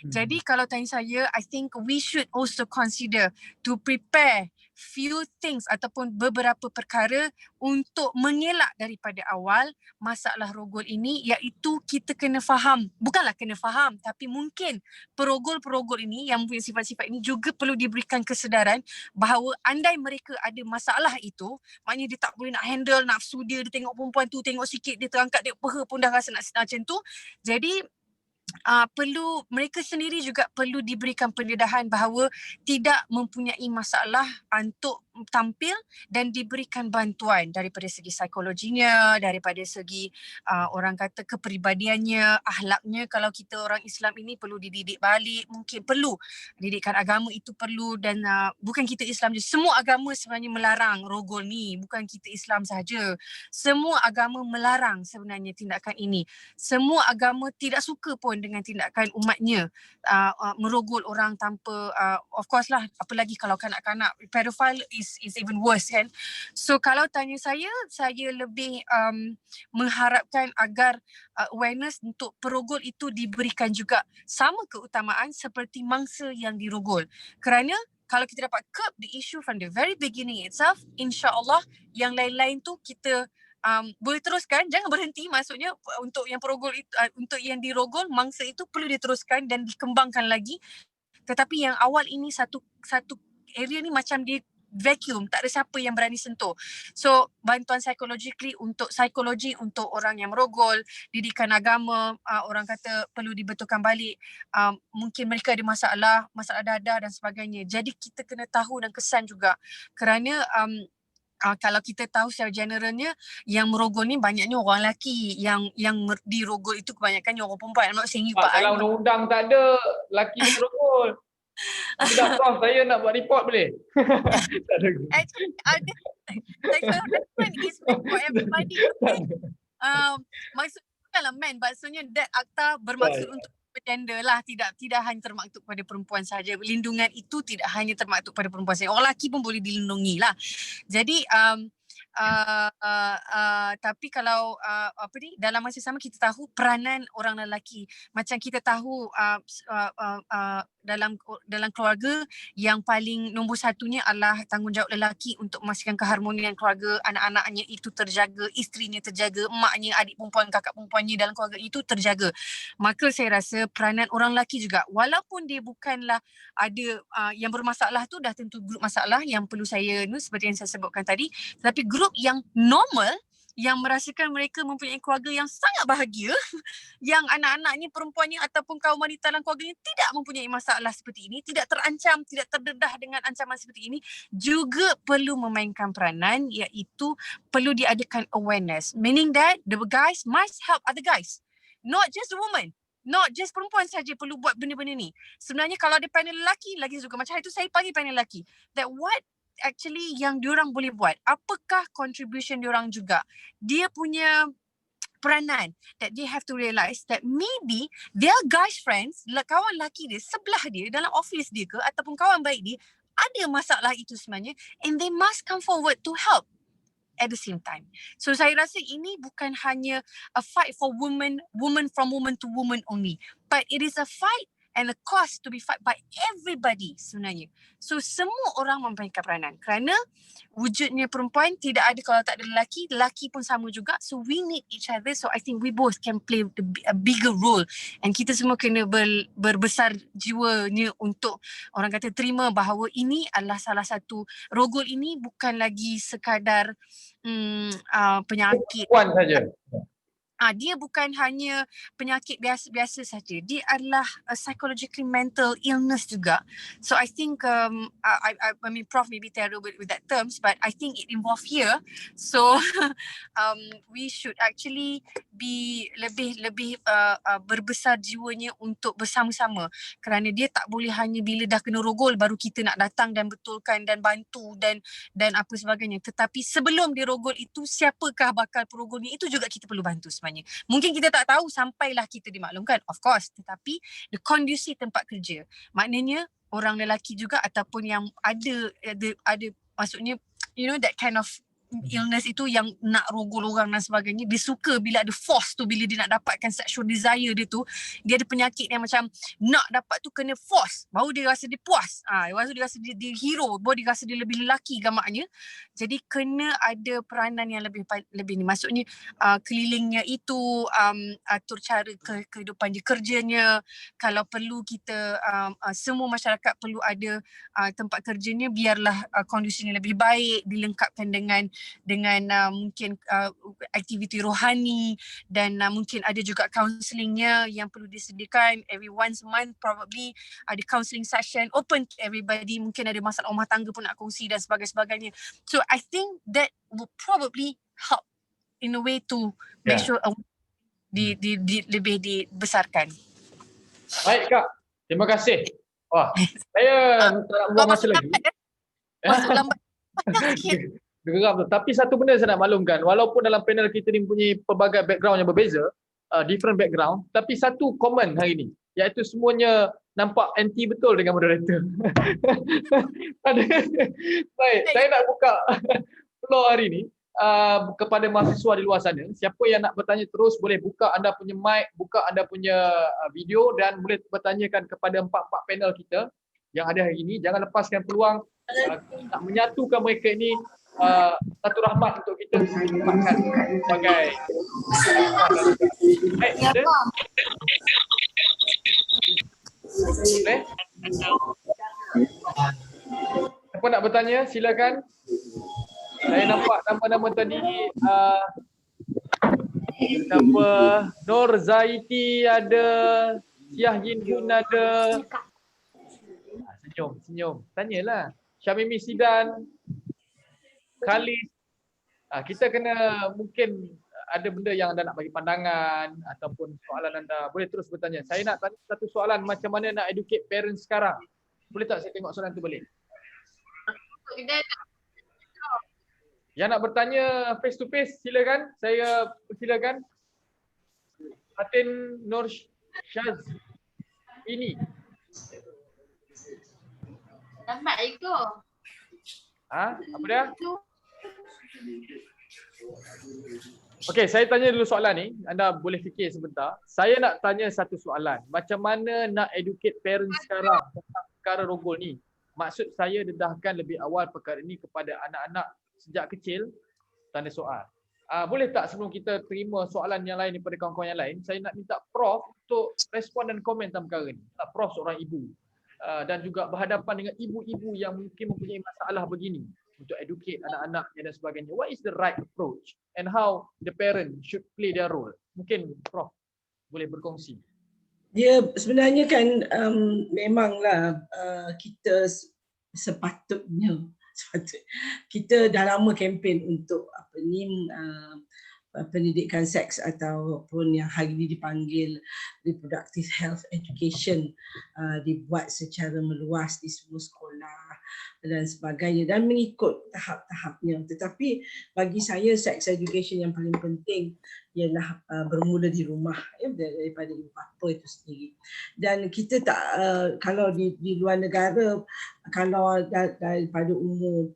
Speaker 9: Jadi kalau tanya saya, I think we should also consider to prepare few things ataupun beberapa perkara untuk mengelak daripada awal masalah rogol ini, iaitu kita kena faham, bukanlah kena faham, tapi mungkin perogol-perogol ini yang mempunyai sifat-sifat ini juga perlu diberikan kesedaran bahawa andai mereka ada masalah itu, maknanya dia tak boleh nak handle nafsu dia tengok perempuan tu, tengok sikit dia terangkat dia peha pun dah rasa nak macam tu. Jadi perlu mereka sendiri juga perlu diberikan pendedahan bahawa tidak mempunyai masalah untuk tampil dan diberikan bantuan daripada segi psikologinya, daripada segi orang kata kepribadiannya, akhlaknya. Kalau kita orang Islam ini perlu dididik balik, mungkin perlu didikan agama itu perlu, dan bukan kita Islam je, semua agama sebenarnya melarang rogol ni, bukan kita Islam sahaja. Semua agama melarang sebenarnya tindakan ini. Semua agama tidak suka pun dengan tindakan umatnya merogol orang tanpa of course lah, apalagi kalau kanak-kanak. Pedophile is even worse kan. So kalau tanya saya lebih mengharapkan agar awareness untuk perogol itu diberikan juga sama keutamaan seperti mangsa yang dirogol. Kerana kalau kita dapat curb the issue from the very beginning itself, insya-Allah yang lain-lain tu kita boleh teruskan, jangan berhenti. Maksudnya untuk yang perogol itu, untuk yang dirogol, mangsa itu perlu diteruskan dan dikembangkan lagi. Tetapi yang awal ini satu area ni macam dia vacuum, tak ada siapa yang berani sentuh. So bantuan psikologi untuk orang yang merogol, didikan agama, orang kata perlu dibetulkan balik. Mungkin mereka ada masalah dadah dan sebagainya. Jadi kita kena tahu dan kesan juga, kerana kalau kita tahu secara generalnya yang merogol ni banyaknya orang lelaki, yang dirogol itu kebanyakan orang perempuan. I'm not saying you, Pak.
Speaker 2: Dalam undang-undang tak ada lelaki merogol. Tidak, Prof, saya nak buat report boleh? Tak ada.
Speaker 9: Actually, ada sexual harassment is meant for everybody. Maksudnya that akta bermaksud untuk gender lah, tidak hanya termaktub pada perempuan sahaja. Perlindungan itu tidak hanya termaktub pada perempuan sahaja, orang lelaki pun boleh dilindungi lah. Jadi tapi kalau dalam masa sama kita tahu peranan orang lelaki, macam kita tahu dalam keluarga yang paling nombor satunya adalah tanggungjawab lelaki untuk memastikan keharmonian keluarga, anak-anaknya itu terjaga, isterinya terjaga, emaknya, adik perempuan, kakak perempuannya dalam keluarga itu terjaga. Maka saya rasa peranan orang lelaki juga, walaupun dia bukanlah ada yang bermasalah tu, dah tentu grup masalah yang perlu saya seperti yang saya sebutkan tadi, tetapi grup yang normal, yang merasakan mereka mempunyai keluarga yang sangat bahagia, yang anak-anaknya, perempuannya ataupun kaum wanita dalam keluarganya tidak mempunyai masalah seperti ini, tidak terancam, tidak terdedah dengan ancaman seperti ini, juga perlu memainkan peranan, iaitu perlu diadakan awareness. Meaning that the guys must help other guys, not just the woman. Not just perempuan saja perlu buat benda-benda ni. Sebenarnya kalau ada panel lelaki lagi juga, macam hari tu saya panggil panel lelaki, that what actually yang diorang boleh buat, apakah contribution diorang juga, dia punya peranan, that they have to realise that maybe their guys friends, kawan lelaki dia sebelah dia dalam office dia ke ataupun kawan baik dia ada masalah itu sebenarnya, and they must come forward to help at the same time. So saya rasa ini bukan hanya a fight for women from woman to woman only, but it is a fight and a cause to be fight by everybody sebenarnya. So semua orang memainkan peranan, kerana wujudnya perempuan tidak ada kalau tak ada lelaki, lelaki pun sama juga. So we need each other. So I think we both can play a bigger role, and kita semua kena berbesar jiwanya untuk orang kata terima bahawa ini adalah salah satu, rogol ini bukan lagi sekadar penyakit.
Speaker 2: Perempuan saja.
Speaker 9: dia bukan hanya penyakit biasa-biasa saja. Dia adalah psychologically mental illness juga. So I think I mean Prof maybe terrible with that terms, but I think it involved here. So we should actually be lebih berbesar jiwanya untuk bersama-sama, kerana dia tak boleh hanya bila dah kena rogol baru kita nak datang dan betulkan dan bantu dan apa sebagainya. Tetapi sebelum dia rogol itu, siapakah bakal perogolnya, itu juga kita perlu bantu sebenarnya. Mungkin kita tak tahu sampailah kita dimaklumkan, of course, tetapi the kondisi tempat kerja, maknanya orang lelaki juga ataupun yang ada maksudnya you know that kind of illness itu yang nak rogol orang dan sebagainya, dia suka bila ada force tu, bila dia nak dapatkan sexual desire dia tu, dia ada penyakit yang macam nak dapat tu kena force, baru dia rasa dia puas, baru dia rasa dia hero, baru dia rasa dia lebih lelaki gamaknya. Jadi kena ada peranan yang lebih ni, maksudnya kelilingnya itu, atur cara kehidupan dia kerjanya, kalau perlu kita semua masyarakat perlu ada tempat kerjanya, biarlah kondisinya lebih baik, dilengkapkan dengan mungkin aktiviti rohani dan mungkin ada juga counselingnya yang perlu disediakan every once a month, probably ada counselling session open to everybody, mungkin ada masalah rumah tangga pun nak kongsi dan sebagainya. So I think that will probably help in a way to make sure lebih dibesarkan.
Speaker 2: Baik Kak, terima kasih. Wah, saya tak nak buang masa lagi.
Speaker 9: Masuk lambat.
Speaker 2: Geram tu. Tapi satu benda saya nak maklumkan, walaupun dalam panel kita ni mempunyai pelbagai background yang berbeza, different background, tapi satu common hari ni, iaitu semuanya nampak anti betul dengan moderator. Baik, saya nak buka floor hari ni kepada mahasiswa di luar sana. Siapa yang nak bertanya terus boleh buka anda punya mic, buka anda punya video dan boleh bertanyakan kepada empat-empat panel kita yang ada hari ini. Jangan lepaskan peluang nak menyatukan mereka ini. Satu rahmat untuk kita sempatkan sebagai boleh? Siapa nak bertanya silakan. Saya nampak nama-nama tadi siapa, Nur Zaiti ada, Syahyin pun ada. Senyum, tanyalah. Syamimi Sidan, Khalis, kita kena mungkin ada benda yang anda nak bagi pandangan ataupun soalan anda, boleh terus bertanya. Saya nak tanya satu soalan, macam mana nak educate parents sekarang? Boleh tak saya tengok soalan tu balik? Yang nak bertanya face to face silakan, saya persilakan. Fatin Nur Syaz ini.
Speaker 11: Lambat itu.
Speaker 2: Apa dia? Okey, saya tanya dulu soalan ni. Anda boleh fikir sebentar. Saya nak tanya satu soalan. Macam mana nak educate parents sekarang tentang perkara rogol ni? Maksud saya dedahkan lebih awal perkara ini kepada anak-anak sejak kecil? Tanda soal. Boleh tak sebelum kita terima soalan yang lain daripada kawan-kawan yang lain, saya nak minta Prof untuk respon dan komen tentang perkara ni. Prof seorang ibu dan juga berhadapan dengan ibu-ibu yang mungkin mempunyai masalah begini untuk educate anak-anaknya dan sebagainya. What is the right approach and how the parent should play their role? Mungkin Prof boleh berkongsi.
Speaker 1: Ya, sebenarnya kan memanglah kita sepatutnya kita dah lama kempen untuk pendidikan seks ataupun yang hari ini dipanggil reproductive health education dibuat secara meluas di semua sekolah dan sebagainya dan mengikut tahap-tahapnya. Tetapi bagi saya sex education yang paling penting ialah bermula di rumah daripada ibu bapa itu sendiri. Dan kita tak kalau di luar negara, kalau daripada umur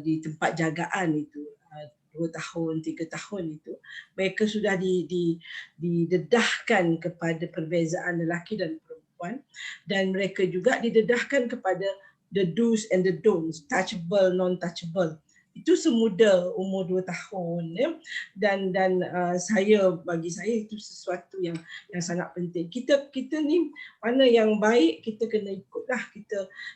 Speaker 1: di tempat jagaan itu 2 tahun, 3 tahun itu, mereka sudah didedahkan kepada perbezaan lelaki dan perempuan dan mereka juga didedahkan kepada the do's and the don'ts, touchable, non-touchable itu semuda umur 2 tahun ya. Dan bagi saya itu sesuatu yang sangat penting. Kita ni mana yang baik kita kena ikutlah,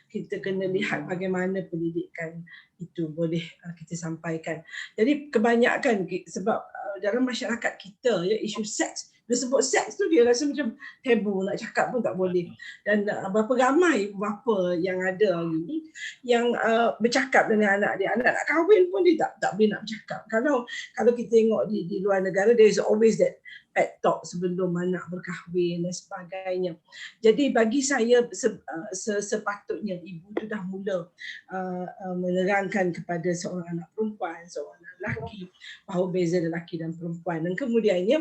Speaker 1: kita kena lihat bagaimana pendidikan itu boleh kita sampaikan. Jadi kebanyakan sebab dalam masyarakat kita ya, isu seks, dia sebut seks tu dia rasa macam tabu, nak cakap pun tak boleh. Dan berapa ramai bapa yang ada hari ni yang bercakap dengan anak dia, anak nak kahwin pun dia tak boleh nak bercakap. Kalau kita tengok di luar negara, there is always that pet talk sebelum anak berkahwin dan sebagainya. Jadi bagi saya sepatutnya ibu tu dah mula menerangkan kepada seorang anak perempuan, seorang anak lelaki bahawa beza lelaki dan perempuan. Dan kemudiannya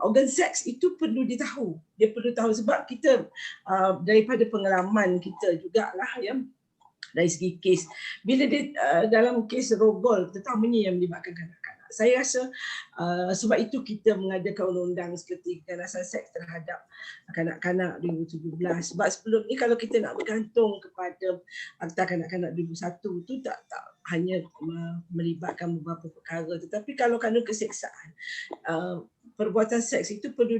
Speaker 1: organ seks itu perlu ditahu. Dia perlu tahu sebab kita daripada pengalaman kita jugalah ya, dari segi kes, bila dia dalam kes rogol terutamanya yang melibatkan kanak-kanak, saya rasa sebab itu kita mengadakan undang-undang seperti kekerasan seks terhadap kanak-kanak 2017. Sebab sebelum ni kalau kita nak bergantung kepada Akta Kanak-kanak 2001 tu tak hanya melibatkan beberapa perkara, tetapi kalau kandung keseksaan, perbuatan seks itu perlu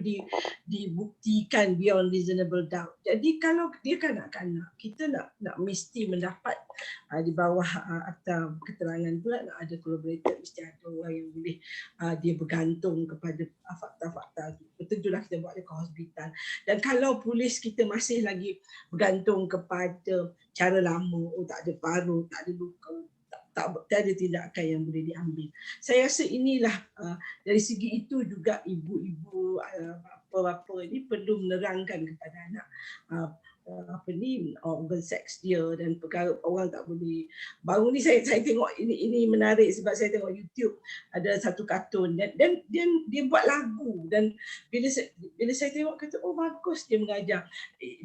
Speaker 1: dibuktikan beyond reasonable doubt. Jadi kalau dia kanak-kanak, kita nak mesti mendapat di bawah akta keterangan tu nak ada collaborator, mesti ada orang yang boleh dia bergantung kepada fakta-fakta tu. Tentulah kita buat dekat hospital. Dan kalau polis kita masih lagi bergantung kepada cara lama, tak ada parut, tak ada luka, tak ada tindakan yang boleh diambil. Saya rasa inilah dari segi itu juga ibu-ibu bapa-bapa ini perlu menerangkan kepada anak organ seks dia dan perkara orang tak boleh. Baru ni saya tengok ini menarik sebab saya tengok YouTube ada satu kartun dan dia buat lagu, dan bila saya tengok kata oh bagus dia mengajar.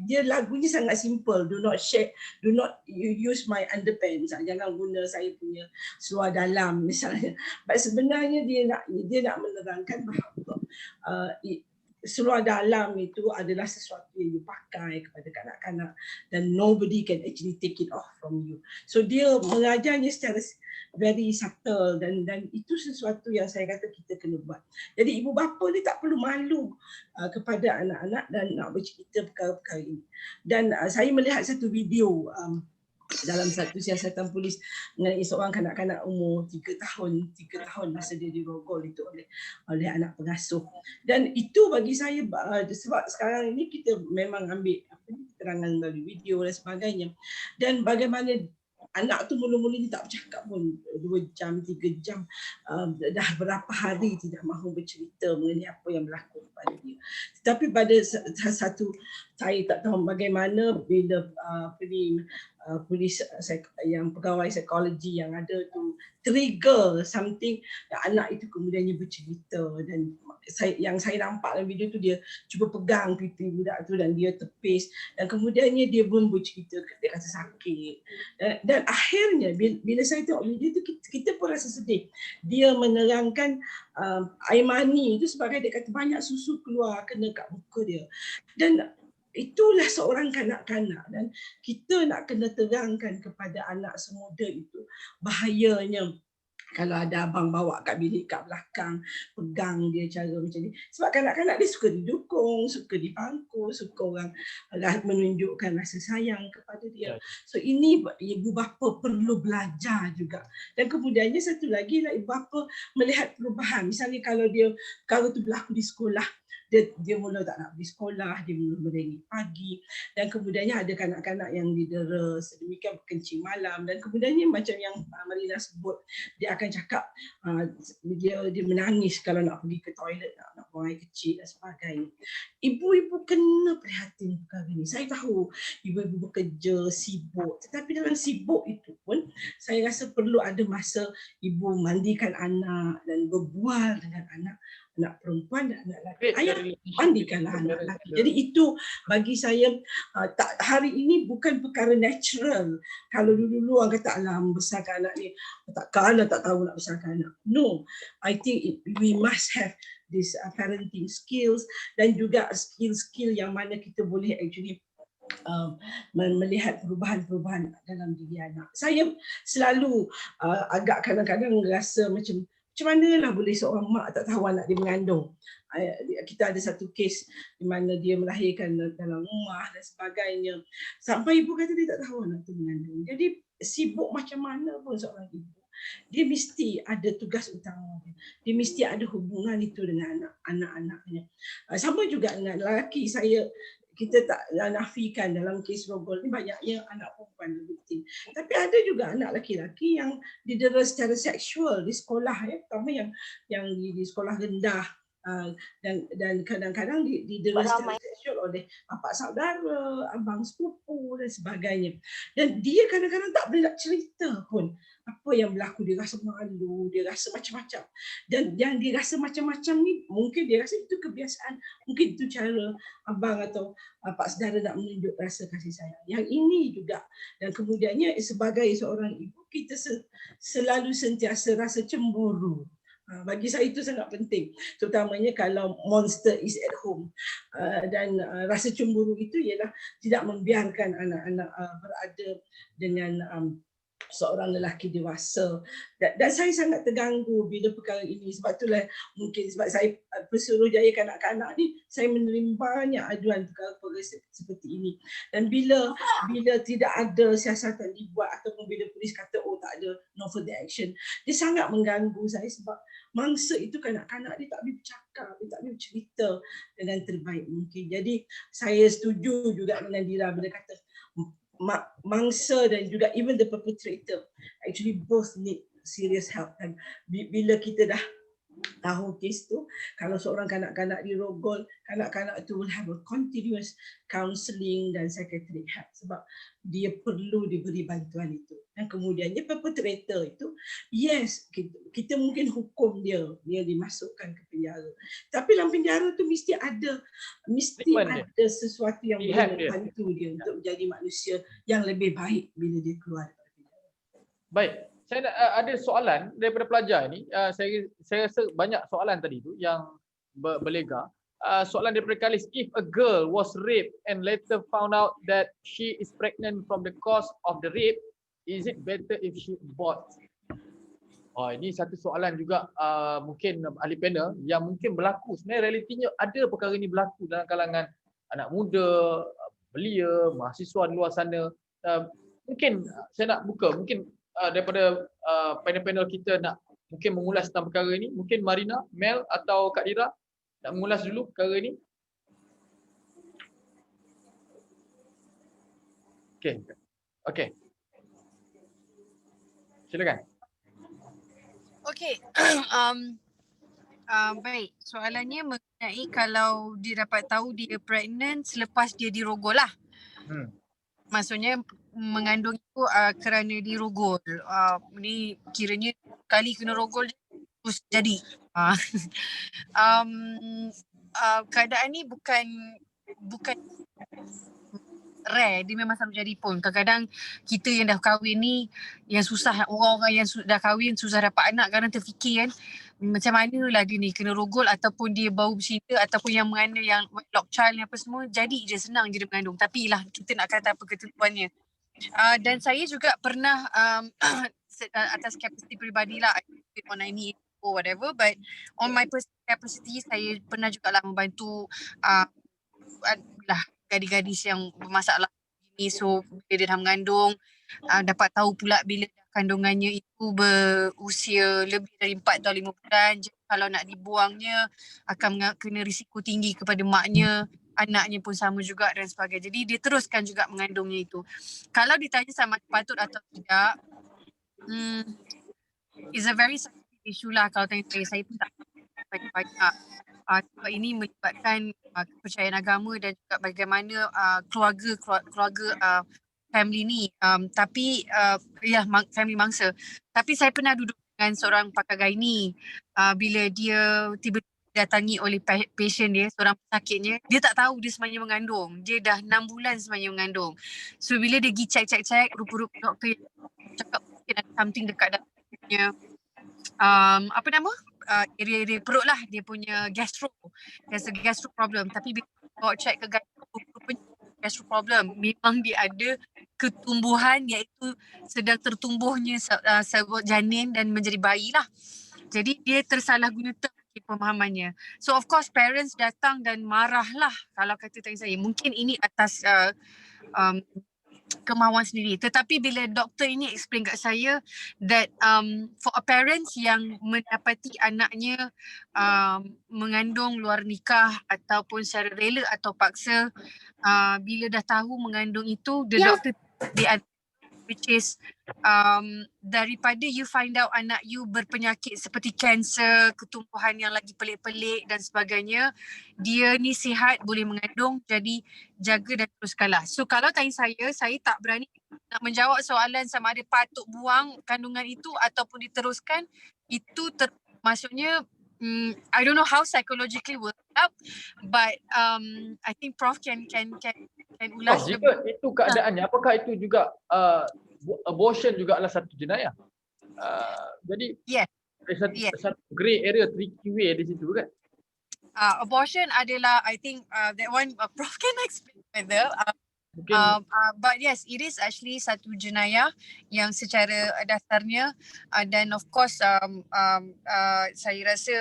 Speaker 1: Dia lagunya sangat simple, do not use my underpants, jangan guna saya punya seluar dalam misalnya. But sebenarnya dia nak menerangkan bahawa seluar dalam itu adalah sesuatu yang dipakai kepada kanak-kanak dan nobody can actually take it off from you. So dia mengajarnya secara very subtle dan itu sesuatu yang saya kata kita kena buat. Jadi ibu bapa ni tak perlu malu kepada anak-anak dan nak bercerita perkara-perkara ini. Dan saya melihat satu video dalam satu siasatan polis mengenai seorang kanak-kanak umur 3 tahun masa dia dirogol itu oleh anak pengasuh. Dan itu bagi saya sebab sekarang ini kita memang ambil keterangan melalui video dan sebagainya. Dan bagaimana anak tu mula-mula tak bercakap pun 2 jam, 3 jam, dah berapa hari tidak mahu bercerita mengenai apa yang berlaku pada dia. Tetapi pada satu, saya tak tahu bagaimana bila polis yang pegawai psikologi yang ada tu trigger something, anak itu kemudiannya bercerita. Dan yang saya nampak dalam video tu dia cuba pegang pipi budak tu dan dia tepis dan kemudiannya dia pun bercerita, dia kata sakit. Dan akhirnya bila saya tengok video tu kita pun rasa sedih. Dia menerangkan air mani itu sebagai dia kata banyak susu keluar kena kat muka dia. Dan itulah seorang kanak-kanak dan kita nak kena terangkan kepada anak semuda itu bahayanya kalau ada abang bawa kat bilik kat belakang, pegang dia cara macam ni. Sebab kanak-kanak dia suka didukung, suka dipangku, suka orang menunjukkan rasa sayang kepada dia. So ini ibu bapa perlu belajar juga. Dan kemudiannya satu lagi lah ibu bapa melihat perubahan. Misalnya kalau tu berlaku di sekolah, dia mula tak nak pergi sekolah, dia mula merengek pagi dan kemudiannya ada kanak-kanak yang didera sedemikian berkencing malam dan kemudiannya macam yang Marina sebut, dia akan cakap dia menangis kalau nak pergi ke toilet, nak buang air kecil dan sebagainya. Ibu-ibu kena prihatin perkara ini. Saya tahu ibu-ibu bekerja, sibuk, tetapi dalam sibuk itu pun saya rasa perlu ada masa ibu mandikan anak dan berbual dengan anak perempuan dan anak lelaki. Ayah, mandikanlah anak lelaki. Jadi itu bagi saya hari ini bukan perkara natural. Kalau dulu orang kata alah membesarkan anak ni takkan tak tahu nak besarkan anak. No, I think we must have this parenting skills dan juga skill-skill yang mana kita boleh actually melihat perubahan-perubahan dalam diri anak. Saya selalu agak kadang-kadang rasa macam manalah boleh seorang mak tak tahu anak dia mengandung. Kita ada satu kes di mana dia melahirkan dalam rumah dan sebagainya. Sampai ibu kata dia tak tahu anak tu mengandung. Jadi sibuk macam mana pun seorang ibu, dia mesti ada tugas utama. Dia mesti ada hubungan itu dengan anak-anaknya. Sama juga dengan lelaki. Kita tak nafikan dalam kes rogol ni banyaknya anak perempuan victim. Tapi ada juga anak lelaki-lelaki yang didera secara seksual di sekolah, terutama yang di sekolah rendah. Dan kadang-kadang didera secara seksual oleh bapak saudara, abang sepupu dan sebagainya. Dan dia kadang-kadang tak boleh nak cerita pun apa yang berlaku. Dia rasa malu, dia rasa macam-macam. Dan yang dia rasa macam-macam ni mungkin dia rasa itu kebiasaan, mungkin itu cara abang atau pak saudara nak menunjuk rasa kasih sayang. Yang ini juga, dan kemudiannya sebagai seorang ibu, kita selalu sentiasa rasa cemburu. Bagi saya itu sangat penting, terutamanya kalau monster is at home. Dan rasa cemburu itu ialah tidak membiarkan anak-anak berada dengan seorang lelaki dewasa. Dan saya sangat terganggu bila perkara ini. Sebab itulah mungkin sebab saya Pesuruhjaya Kanak-Kanak ni, saya menerima banyak aduan perkara-perkara seperti ini. Dan bila tidak ada siasatan dibuat ataupun bila polis kata tak ada, no further action, dia sangat mengganggu saya sebab mangsa itu kanak-kanak dia tak boleh bercakap, dia tak boleh bercerita dengan terbaik mungkin. Jadi saya setuju juga dengan Dira bila kata mangsa dan juga even the perpetrator actually both need serious help. Dan bila kita dah tahu kes tu, kalau seorang kanak-kanak dirogol, kanak-kanak tu will have a continuous counselling dan psychiatric help sebab dia perlu diberi bantuan itu. Dan kemudiannya perpetrator itu, yes, kita mungkin hukum dia dimasukkan ke penjara. Tapi dalam penjara tu mesti ada sesuatu yang boleh membantu dia untuk menjadi manusia yang lebih baik bila dia keluar daripada penjara.
Speaker 2: Baik, saya ada soalan daripada pelajar ni. Saya rasa banyak soalan tadi tu yang berlega. Soalan daripada Kalis, if a girl was raped and later found out that she is pregnant from the cause of the rape, is it better if she abort? Ini satu soalan juga mungkin ahli panel yang mungkin berlaku. Sebenarnya realitinya ada perkara ini berlaku dalam kalangan anak muda, belia, mahasiswa di luar sana. Mungkin saya nak buka, mungkin daripada panel-panel kita nak mungkin mengulas tentang perkara ini. Mungkin Marina, Mel atau Kak Dira nak mengulas dulu perkara ini. Okey. Silakan.
Speaker 9: Okey. Baik, soalannya mengenai kalau dia dapat tahu dia pregnant selepas dia dirogol lah. Maksudnya mengandung itu kerana dirogol. Ni kiranya kali kena rogol terus jadi. Keadaan ni bukan rare, dia memang selalu jadi pun. Kadang-kadang kita yang dah kahwin ni, yang susah, orang-orang yang dah kahwin susah dapat anak, kadang terfikir kan macam mana lah dia ni kena rogol ataupun dia baru bercinta ataupun yang mengandung yang wedlock child ni apa semua, jadi je senang je dia mengandung. Tapi lah kita nak kata apa ketentuannya. Dan saya juga pernah atas kapasiti peribadi lah, on any or whatever, but on my personal capacity saya pernah juga lah membantu lah gadis-gadis yang bermasalah ini. So bila dia dah mengandung, dapat tahu pula bila kandungannya itu berusia lebih dari 4 atau 5 bulan. Jadi kalau nak dibuangnya akan kena risiko tinggi kepada maknya, anaknya pun sama juga dan sebagainya. Jadi dia teruskan juga mengandungnya itu. Kalau ditanya sama patut atau tidak, it's a very sensitive issue lah. Kalau tanya saya pun tak banyak. Sebab ini melibatkan kepercayaan agama dan juga bagaimana keluarga family ni. Tapi family mangsa. Tapi saya pernah duduk dengan seorang pakar gynae bila dia tiba-tiba datangi oleh pasien dia, seorang pesakitnya, dia tak tahu dia sebenarnya mengandung. Dia dah 6 bulan sebenarnya mengandung. So bila dia pergi check, rupa-rupa doktor cakap mungkin ada something dekat dalam punya area perut lah, dia punya gastro. There's a gastro problem. Tapi bila bawa check ke gastro, rupanya menstrual problem. Memang dia ada ketumbuhan iaitu sedang tertumbuhnya selaput janin dan menjadi bayi lah. Jadi dia tersalahgunakan pemahamannya. So of course parents datang dan marah lah kalau kata tanya saya. Mungkin ini atas kemahuan sendiri. Tetapi bila doktor ini explain kat saya that for a parents yang mendapati anaknya mengandung luar nikah ataupun secara rela atau paksa, bila dah tahu mengandung itu, the doctor which is daripada you find out anak you berpenyakit seperti kanser, ketumbuhan yang lagi pelik-pelik dan sebagainya, dia ni sihat boleh mengandung, jadi jaga dan teruskanlah. So kalau tanya saya tak berani nak menjawab soalan sama ada patut buang kandungan itu ataupun diteruskan. Itu maksudnya I don't know how psychologically work out, but I think Prof can ulas.
Speaker 2: Jika itu keadaannya, apakah itu juga abortion juga adalah satu jenayah? Jadi satu grey area, tricky way di situ kan?
Speaker 9: Abortion adalah, I think that one Prof can explain further. But yes, it is actually satu jenayah yang secara dasarnya dan of course saya rasa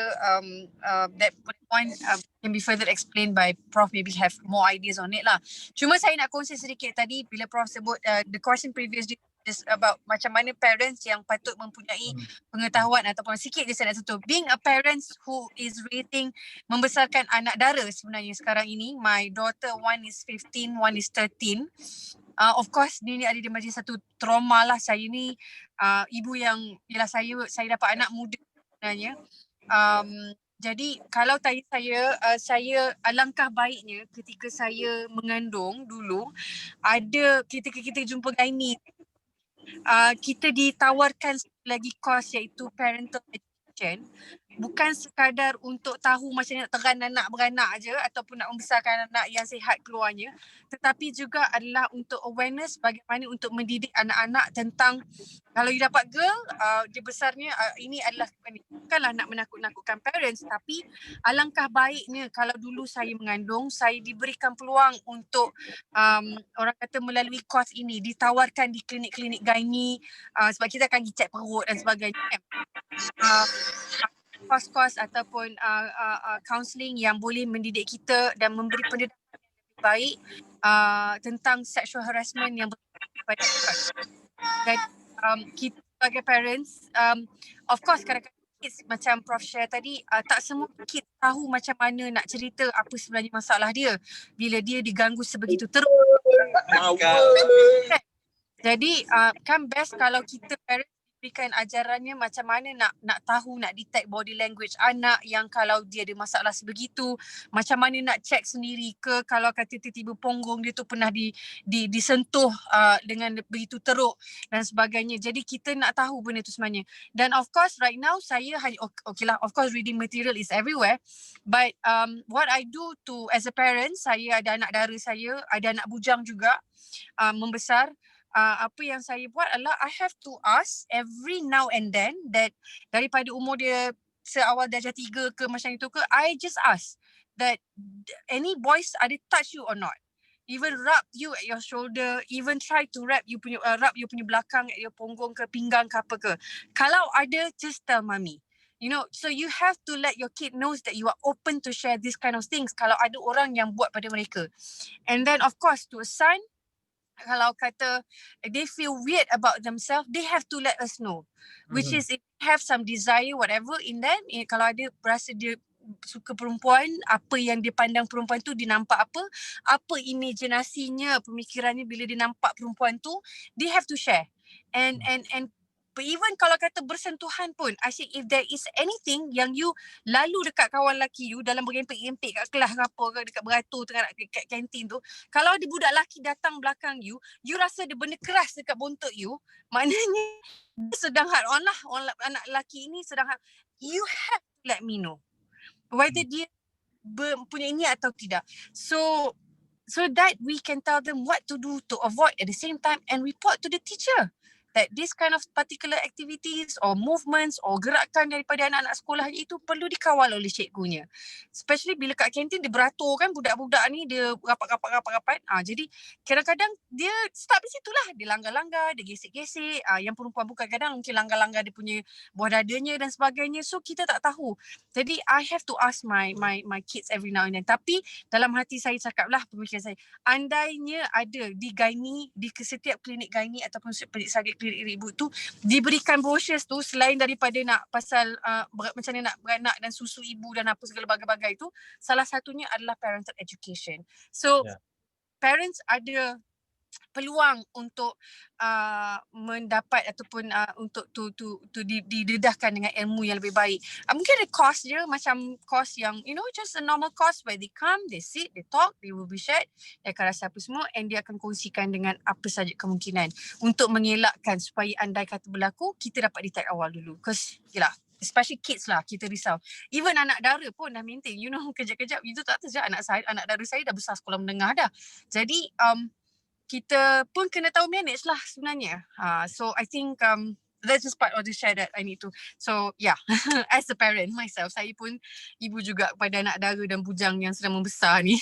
Speaker 9: that point can be further explained by Prof, maybe have more ideas on it lah. Cuma saya nak kongsi sedikit tadi bila Prof sebut the question previously is about macam mana parents yang patut mempunyai pengetahuan ataupun sikit je saya nak sentuh. Being a parent who is raising, membesarkan anak dara sebenarnya sekarang ini. My daughter, one is 15, one is 13. Of course ni ada di majlis satu trauma lah. Saya ni ibu yang, ialah saya dapat anak muda sebenarnya. Jadi kalau tanya saya alangkah baiknya ketika saya mengandung dulu, ada ketika kita jumpa gynae, kita ditawarkan lagi kos iaitu parental education, bukan sekadar untuk tahu macam nak teran anak beranak je ataupun nak membesarkan anak yang sihat keluarnya, tetapi juga adalah untuk awareness bagaimana untuk mendidik anak-anak tentang kalau you dapat girl, dia besarnya ini adalah bukanlah nak menakut-nakutkan parents, tapi alangkah baiknya kalau dulu saya mengandung, saya diberikan peluang untuk orang kata melalui kos ini, ditawarkan di klinik-klinik gynae, sebab kita akan pergi cek perut dan sebagainya. Kos-kos ataupun counselling yang boleh mendidik kita dan memberi pendidikan yang lebih baik tentang sexual harassment yang berkaitan dengan dan kita sebagai parents, of course kadang-kadang kids macam Prof share tadi, tak semua kids tahu macam mana nak cerita apa sebenarnya masalah dia bila dia diganggu sebegitu teruk. Jadi kan best kalau kita parents berikan ajarannya macam mana nak tahu, nak detect body language anak yang kalau dia ada masalah sebegitu, macam mana nak check sendiri ke kalau kata tiba-tiba punggung dia tu pernah disentuh dengan begitu teruk dan sebagainya. Jadi kita nak tahu benda tu sebenarnya. Dan of course right now saya okay lah, of course reading material is everywhere, but what I do to as a parent, saya ada anak dara saya, ada anak bujang juga membesar. Apa yang saya buat adalah I have to ask every now and then that daripada umur dia seawal darjah 3 ke macam itu ke, I just ask that any boys ada touch you or not, even rub you at your shoulder, even try to rub you punya belakang at your punggung ke pinggang ke apa ke. Kalau ada, just tell mommy. You know, so you have to let your kid knows that you are open to share this kind of things kalau ada orang yang buat pada mereka. And then of course to a son, kalau kata they feel weird about themselves, they have to let us know. Which is if they have some desire whatever in them, kalau ada berasa dia suka perempuan, apa yang dia pandang perempuan tu, dia nampak apa imajinasinya, pemikirannya bila dia nampak perempuan tu, they have to share. And even kalau kata bersentuhan pun, I say if there is anything yang you lalu dekat kawan lelaki you dalam berempik-empik kat kelas ke apa ke, dekat beratur tengah dekat kantin tu, kalau ada budak lelaki datang belakang you rasa ada benda keras dekat bontot you, maknanya dia sedang hard on lah, anak lelaki ini sedang hard. You have to let me know whether dia mempunyai ini atau tidak. So that we can tell them what to do to avoid at the same time and report to the teacher. that this kind of particular activities or movements or gerakan daripada anak-anak sekolah itu perlu dikawal oleh cikgunya. Especially bila kat kantin dia beratur kan, budak-budak ni dia rapat. Jadi kadang-kadang dia start di situlah, dia langgar-langgar, dia gesek-gesek. Yang perempuan bukan kadang mungkin langgar-langgar dia punya buah dadanya dan sebagainya. So kita tak tahu. Jadi I have to ask my kids every now and then. Tapi dalam hati saya cakaplah, pemikiran saya, andainya ada di gynae, di setiap klinik gynae ataupun sakit klinik ibu tu diberikan brochures tu, selain daripada nak pasal macam mana nak beranak dan susu ibu dan apa segala bagai-bagai tu, salah satunya adalah parental education. So parents ada peluang untuk mendapat ataupun untuk didedahkan dengan ilmu yang lebih baik. Mungkin ada course je, macam course yang just a normal course where they come, they sit, they talk, they will be shared, dia akan rasa apa semua, and dia akan kongsikan dengan apa saja kemungkinan untuk mengelakkan supaya andai kata berlaku, kita dapat detect awal dulu. Because yelah, especially kids lah, kita risau. Even anak dara pun dah maintain, kejap-kejap itu tak tahu anak dara saya dah besar sekolah menengah dah. Jadi kita pun kena tahu manage lah sebenarnya. So I think that's just part of the share that I need to. So yeah, as a parent myself, saya pun ibu juga kepada anak dara dan bujang yang sedang membesar ni.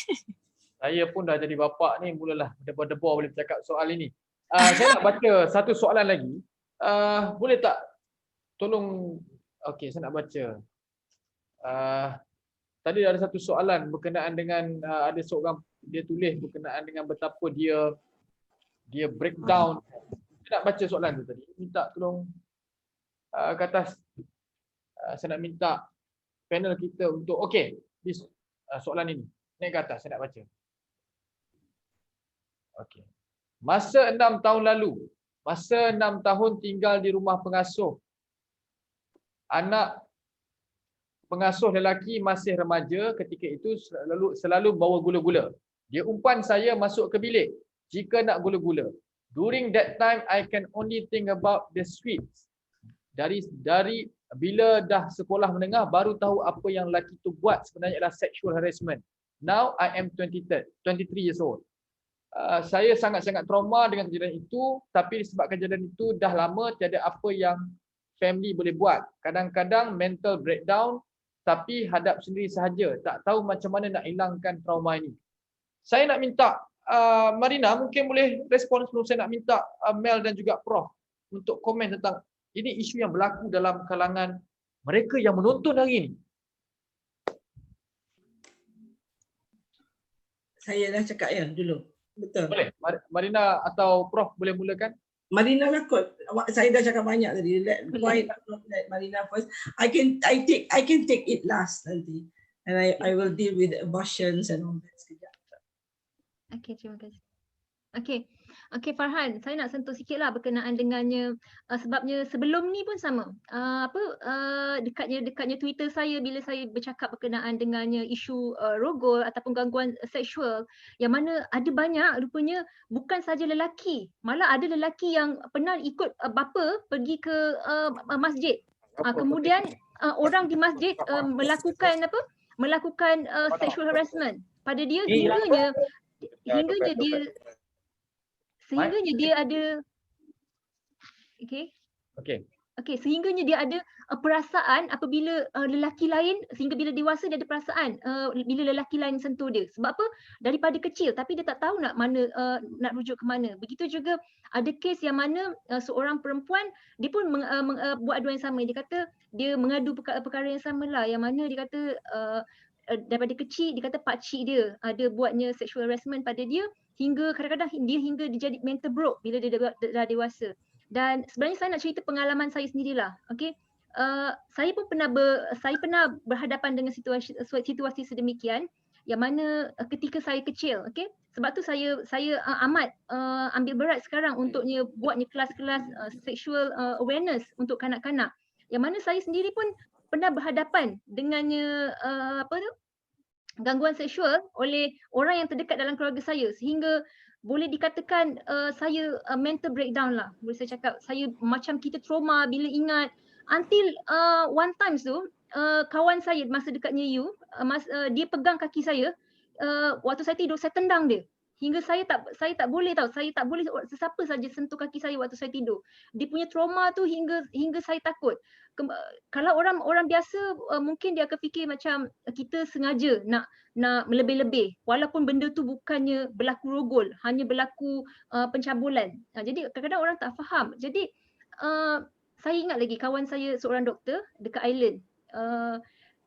Speaker 2: Saya pun dah jadi bapa ni, mulalah debar-debar boleh bercakap soal ini. Saya nak baca satu soalan lagi. Boleh tak tolong, okey, saya nak baca. Tadi ada satu soalan berkenaan dengan ada seorang dia tulis berkenaan dengan betapa dia breakdown. Saya nak baca soalan tu tadi. Minta tolong ke atas. Saya nak minta panel kita untuk soalan ini. Naik ke atas, saya nak baca. Okey. Masa 6 tahun lalu, masa 6 tahun tinggal di rumah pengasuh, anak pengasuh lelaki masih remaja ketika itu selalu bawa gula-gula. Dia umpan saya masuk ke bilik jika nak gula-gula. During that time, I can only think about the sweets. Dari bila dah sekolah menengah, baru tahu apa yang lelaki tu buat sebenarnya adalah sexual harassment. Now, I am 23 years old. Saya sangat-sangat trauma dengan kejadian itu, tapi disebabkan kejadian itu dah lama, tiada apa yang family boleh buat. Kadang-kadang mental breakdown, tapi hadap sendiri sahaja. Tak tahu macam mana nak hilangkan trauma ini. Saya nak minta Marina mungkin boleh respon sebelum saya nak minta Mel dan juga Prof untuk komen tentang ini isu yang berlaku dalam kalangan mereka yang menonton hari ini.
Speaker 1: Saya dah cakap ya dulu. Betul.
Speaker 2: Boleh. Marina atau Prof boleh mulakan?
Speaker 1: Marina lah kot. Saya dah cakap banyak tadi. Let Marina first. I can take it last nanti. And I will deal with abortions and all that sekejap.
Speaker 3: Okey, terima kasih. Okey Farhan, saya nak sentuh sikitlah berkenaan dengannya sebabnya sebelum ni pun sama. Dekatnya Twitter saya bila saya bercakap berkenaan dengannya isu rogol ataupun gangguan seksual yang mana ada banyak rupanya bukan saja lelaki, malah ada lelaki yang pernah ikut bapa pergi ke masjid. Kemudian orang di masjid melakukan sexual harassment pada dia sehingga dia ada sehingga dia ada perasaan apabila lelaki lain, sehingga bila dewasa dia ada perasaan bila lelaki lain sentuh dia. Sebab apa? Daripada kecil tapi dia tak tahu nak rujuk ke mana. Begitu juga ada kes yang mana seorang perempuan dia pun buat aduan yang sama. Dia kata dia mengadu perkara yang sama lah, yang mana dia kata daripada kecil dia kata pakcik dia ada buatnya sexual harassment pada dia hingga kadang-kadang dia jadi mental broke bila dia dah dewasa. Dan sebenarnya saya nak cerita pengalaman saya sendirilah. Okey. Saya pun pernah berhadapan dengan situasi sedemikian yang mana ketika saya kecil, okey. Sebab tu saya amat ambil berat sekarang untuknya buatnya kelas-kelas sexual awareness untuk kanak-kanak. Yang mana saya sendiri pun pernah berhadapan dengannya gangguan seksual oleh orang yang terdekat dalam keluarga saya sehingga boleh dikatakan saya mental breakdown lah. Boleh saya cakap saya macam kita trauma bila ingat until one time tu kawan saya masa dekatnya dia pegang kaki saya waktu saya tidur, saya tendang dia hingga saya tak boleh tahu, saya tak boleh sesiapa saja sentuh kaki saya waktu saya tidur. Dia punya trauma tu hingga saya takut. Kalau orang biasa mungkin dia akan fikir macam kita sengaja nak melebih-lebih walaupun benda tu bukannya berlaku rogol, hanya berlaku pencabulan. Jadi kadang-kadang orang tak faham. Jadi saya ingat lagi kawan saya seorang doktor dekat Island.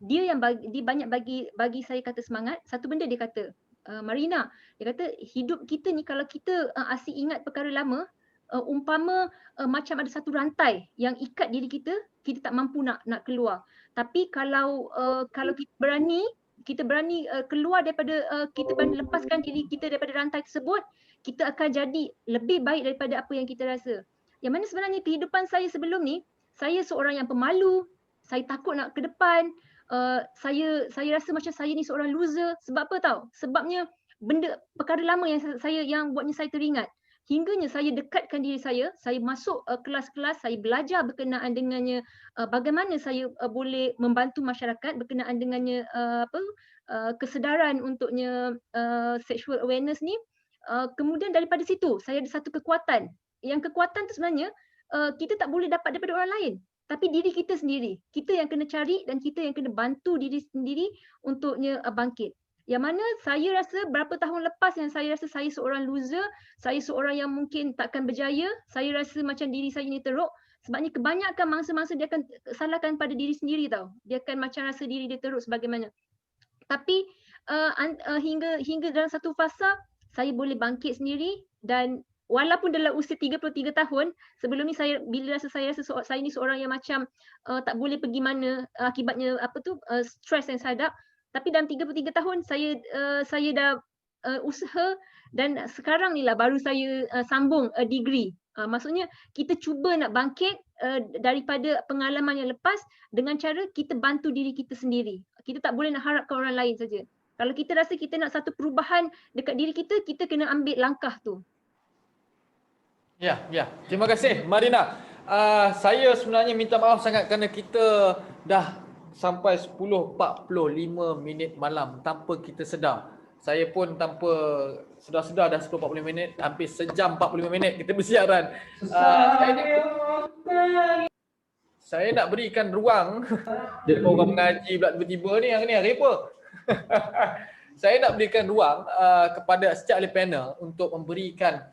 Speaker 3: Dia yang banyak bagi saya kata semangat. Satu benda dia kata, Marina, dia kata hidup kita ni kalau kita asyik ingat perkara lama, umpama macam ada satu rantai yang ikat diri kita tak mampu nak keluar. Tapi kalau kita berani keluar daripada kita berani lepaskan diri kita daripada rantai tersebut, kita akan jadi lebih baik daripada apa yang kita rasa. Yang mana sebenarnya kehidupan saya sebelum ni, saya seorang yang pemalu, saya takut nak ke depan, saya rasa macam saya ni seorang loser. Sebab apa tahu? Sebabnya perkara lama yang buatnya saya teringat. Hingganya saya dekatkan diri saya masuk kelas-kelas, saya belajar berkenaan dengannya, bagaimana saya boleh membantu masyarakat berkenaan dengannya kesedaran untuknya sexual awareness ni. Kemudian daripada situ saya ada satu kekuatan. Yang kekuatan tu sebenarnya kita tak boleh dapat daripada orang lain, tapi diri kita sendiri. Kita yang kena cari dan kita yang kena bantu diri sendiri untuknya bangkit. Yang mana saya rasa berapa tahun lepas yang saya rasa saya seorang loser, saya seorang yang mungkin takkan berjaya, saya rasa macam diri saya ni teruk. Sebabnya kebanyakan mangsa-mangsa dia akan salahkan pada diri sendiri tau. Dia akan macam rasa diri dia teruk sebagaimana. Tapi hingga dalam satu fasa saya boleh bangkit sendiri, dan walaupun dalam usia 33 tahun, sebelum ni bila saya rasa saya ni seorang yang macam tak boleh pergi mana akibatnya stres yang saya hadap. Tapi dalam 33 tahun saya dah usaha, dan sekarang ni lah baru saya sambung degree. Maksudnya kita cuba nak bangkit daripada pengalaman yang lepas dengan cara kita bantu diri kita sendiri. Kita tak boleh nak harapkan orang lain saja. Kalau kita rasa kita nak satu perubahan dekat diri kita, kita kena ambil langkah tu.
Speaker 2: Ya. Terima kasih Marina. Saya sebenarnya minta maaf sangat kerana kita dah sampai 10.45 minit malam tanpa kita sedar. Saya pun tanpa sedar-sedar dah 10.45 minit, hampir sejam 45 minit kita bersiaran. Saya nak berikan ruang. Dia orang mengaji pula tiba-tiba ni, yang ni hari apa? Saya nak berikan ruang kepada setiap ahli panel untuk memberikan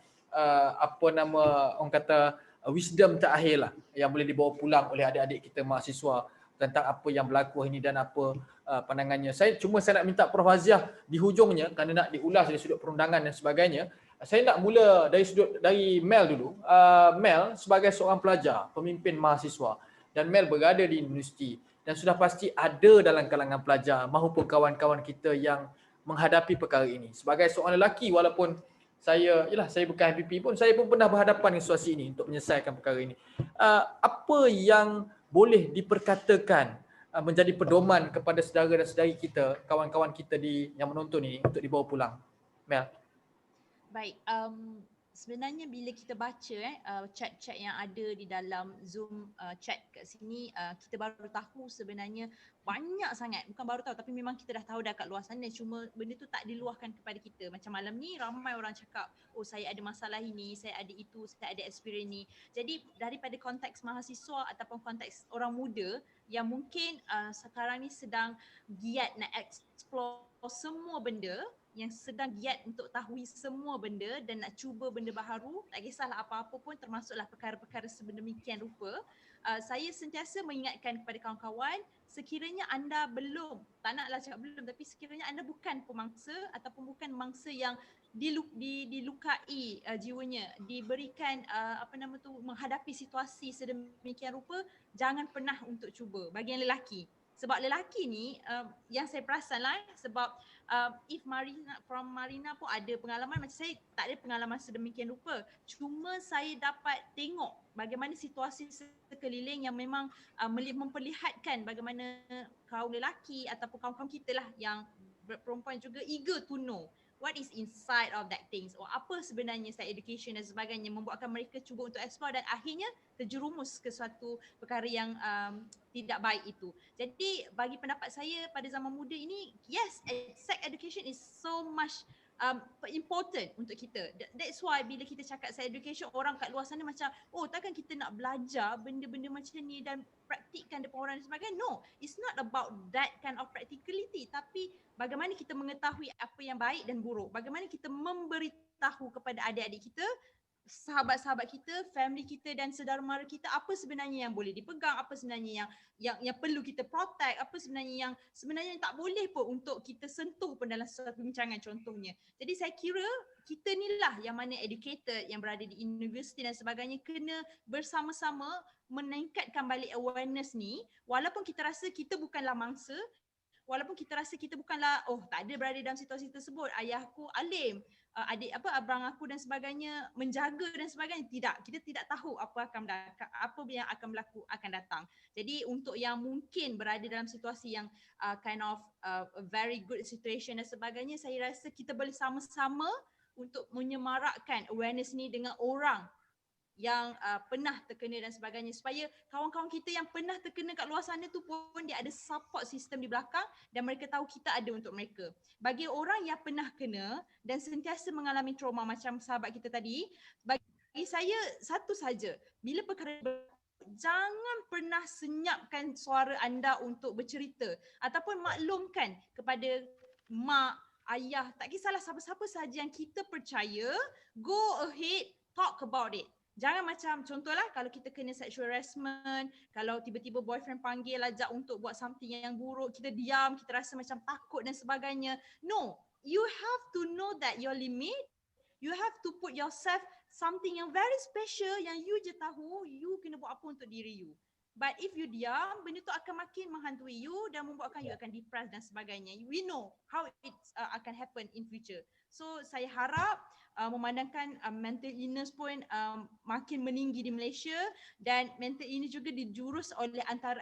Speaker 2: orang kata wisdom terakhir lah yang boleh dibawa pulang oleh adik-adik kita mahasiswa tentang apa yang berlaku ini dan apa pandangannya. Saya nak minta Prof Haziah di hujungnya, kerana nak diulas dari sudut perundangan dan sebagainya. Saya nak mula dari Mel dulu. Mel sebagai seorang pelajar, pemimpin mahasiswa, dan Mel berada di universiti dan sudah pasti ada dalam kalangan pelajar maupun kawan-kawan kita yang menghadapi perkara ini. Sebagai seorang lelaki, walaupun saya bukan HPP pun, saya pun pernah berhadapan dengan situasi ini untuk menyelesaikan perkara ini. Apa yang boleh diperkatakan menjadi pedoman kepada saudara dan saudari kita, kawan-kawan kita yang menonton ini untuk dibawa pulang? Mel.
Speaker 10: Baik, sebenarnya bila kita baca chat-chat yang ada di dalam Zoom chat kat sini, kita baru tahu sebenarnya banyak sangat, bukan baru tahu tapi memang kita dah tahu dah kat luar sana, cuma benda tu tak diluahkan kepada kita. Macam malam ni ramai orang cakap, oh saya ada masalah ini, saya ada itu, saya ada experience ni. Jadi daripada konteks mahasiswa ataupun konteks orang muda yang mungkin sekarang ni sedang giat nak explore semua benda, yang sedang giat untuk tahu semua benda dan nak cuba benda baharu, tak kisahlah apa-apa pun, termasuklah perkara-perkara sedemikian rupa. Saya sentiasa mengingatkan kepada kawan-kawan, sekiranya anda belum, tak naklah cakap belum, tapi sekiranya anda bukan pemangsa ataupun bukan mangsa yang dilukai jiwanya, diberikan menghadapi situasi sedemikian rupa, jangan pernah untuk cuba. Bagi yang lelaki, sebab lelaki ni yang saya perasan lah, sebab if Marina pun ada pengalaman, macam saya tak ada pengalaman sedemikian rupa. Cuma saya dapat tengok bagaimana situasi sekeliling yang memang memperlihatkan bagaimana kaum lelaki ataupun kaum-kaum kita lah yang perempuan juga eager to know what is inside of that things, or apa sebenarnya sex education dan sebagainya, membuatkan mereka cuba untuk explore dan akhirnya terjerumus ke suatu perkara yang tidak baik itu. Jadi bagi pendapat saya pada zaman muda ini, yes, sex education is so much important untuk kita. That's why bila kita cakap sex education, orang kat luar sana macam, oh takkan kita nak belajar benda-benda macam ni dan praktikkan depan orang dan sebagainya. No, it's not about that kind of practicality, tapi bagaimana kita mengetahui apa yang baik dan buruk. Bagaimana kita memberitahu kepada adik-adik kita, sahabat-sahabat kita, family kita dan saudara mara kita apa sebenarnya yang boleh dipegang, apa sebenarnya yang perlu kita protect, apa sebenarnya yang tak boleh pun untuk kita sentuh pun dalam satu perbincangan contohnya. Jadi saya kira kita ni lah yang mana educated, yang berada di universiti dan sebagainya kena bersama-sama meningkatkan balik awareness ni, walaupun kita rasa kita bukanlah mangsa, walaupun kita rasa kita bukanlah tak ada berada dalam situasi tersebut, ayahku alim, abang aku dan sebagainya menjaga dan sebagainya. Tidak, kita tidak tahu apa yang akan berlaku akan datang. Jadi untuk yang mungkin berada dalam situasi yang kind of a very good situation dan sebagainya, saya rasa kita boleh sama-sama untuk menyemarakkan awareness ni dengan orang yang pernah terkena dan sebagainya, supaya kawan-kawan kita yang pernah terkena kat luar sana tu pun dia ada support system di belakang dan mereka tahu kita ada untuk mereka. Bagi orang yang pernah kena dan sentiasa mengalami trauma macam sahabat kita tadi, bagi saya satu saja, bila perkara jangan pernah senyapkan suara anda untuk bercerita ataupun maklumkan kepada mak, ayah, tak kisahlah siapa-siapa sahaja yang kita percaya, go ahead, talk about it. Jangan macam contohlah kalau kita kena sexual harassment, kalau tiba-tiba boyfriend panggil ajak untuk buat something yang buruk, kita diam, kita rasa macam takut dan sebagainya. No, you have to know that your limit. You have to put yourself something yang very special yang you je tahu you kena buat apa untuk diri you. But if you diam, benda tu akan makin menghantui you dan membuatkan you akan depressed dan sebagainya. We know how it akan happen in future. So saya harap memandangkan mental illness pun makin meninggi di Malaysia dan mental illness juga dijurus oleh antara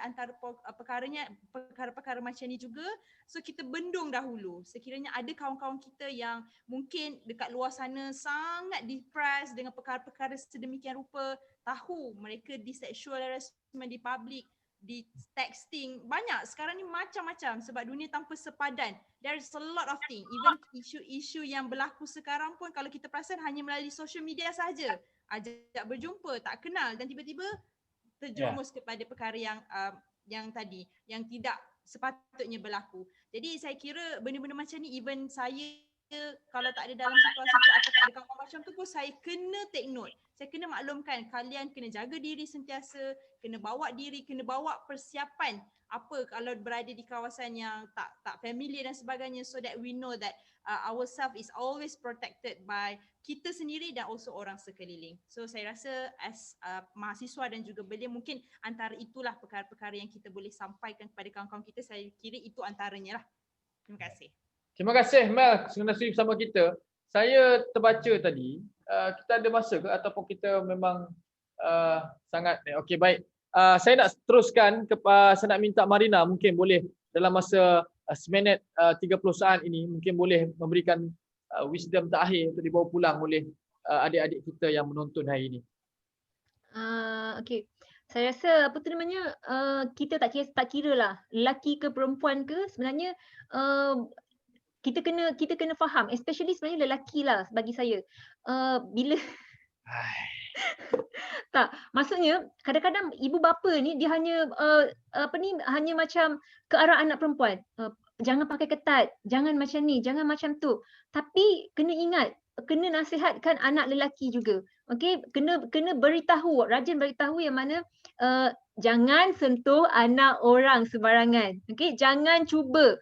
Speaker 10: perkara-perkara macam ni juga. So kita bendung dahulu. Sekiranya ada kawan-kawan kita yang mungkin dekat luar sana sangat depressed dengan perkara-perkara sedemikian rupa, tahu mereka di sexual harassment di public, di texting, banyak sekarang ni macam-macam sebab dunia tanpa sepadan. There's a lot of things. Even isu-isu yang berlaku sekarang pun kalau kita perasan hanya melalui social media saja. Ajak berjumpa, tak kenal dan tiba-tiba terjerumus kepada perkara yang tadi, yang tidak sepatutnya berlaku. Jadi saya kira benda-benda macam ni even saya kalau tak ada dalam situasi tu atau tak ada kawan macam tu pun saya kena take note. Saya kena maklumkan kalian kena jaga diri sentiasa, kena bawa diri, kena bawa persiapan apa kalau berada di kawasan yang tak familiar dan sebagainya, so that we know that ourselves is always protected by kita sendiri dan also orang sekeliling. So saya rasa as mahasiswa dan juga belia mungkin antara itulah perkara-perkara yang kita boleh sampaikan kepada kawan-kawan kita. Saya kira itu antaranya lah. Terima kasih.
Speaker 2: Terima kasih Mel kerana sudi bersama kita. Saya terbaca tadi, kita ada masa ke ataupun kita memang sangat okey baik. Saya nak teruskan saya nak minta Marina mungkin boleh dalam masa seminit 30 saat ini mungkin boleh memberikan wisdom terakhir untuk dibawa pulang oleh adik-adik kita yang menonton hari ini.
Speaker 3: Okey. Saya rasa apa tu namanya kita tak kira lah lelaki ke perempuan ke, sebenarnya kita kena faham, especially sebenarnya lelaki lah bagi saya. Bila tak, maksudnya kadang-kadang ibu bapa ni dia hanya hanya macam ke arah anak perempuan. Jangan pakai ketat, jangan macam ni, jangan macam tu. Tapi kena ingat, kena nasihatkan anak lelaki juga. Okey, kena beritahu, rajin beritahu yang mana jangan sentuh anak orang sembarangan. Okey, jangan cuba.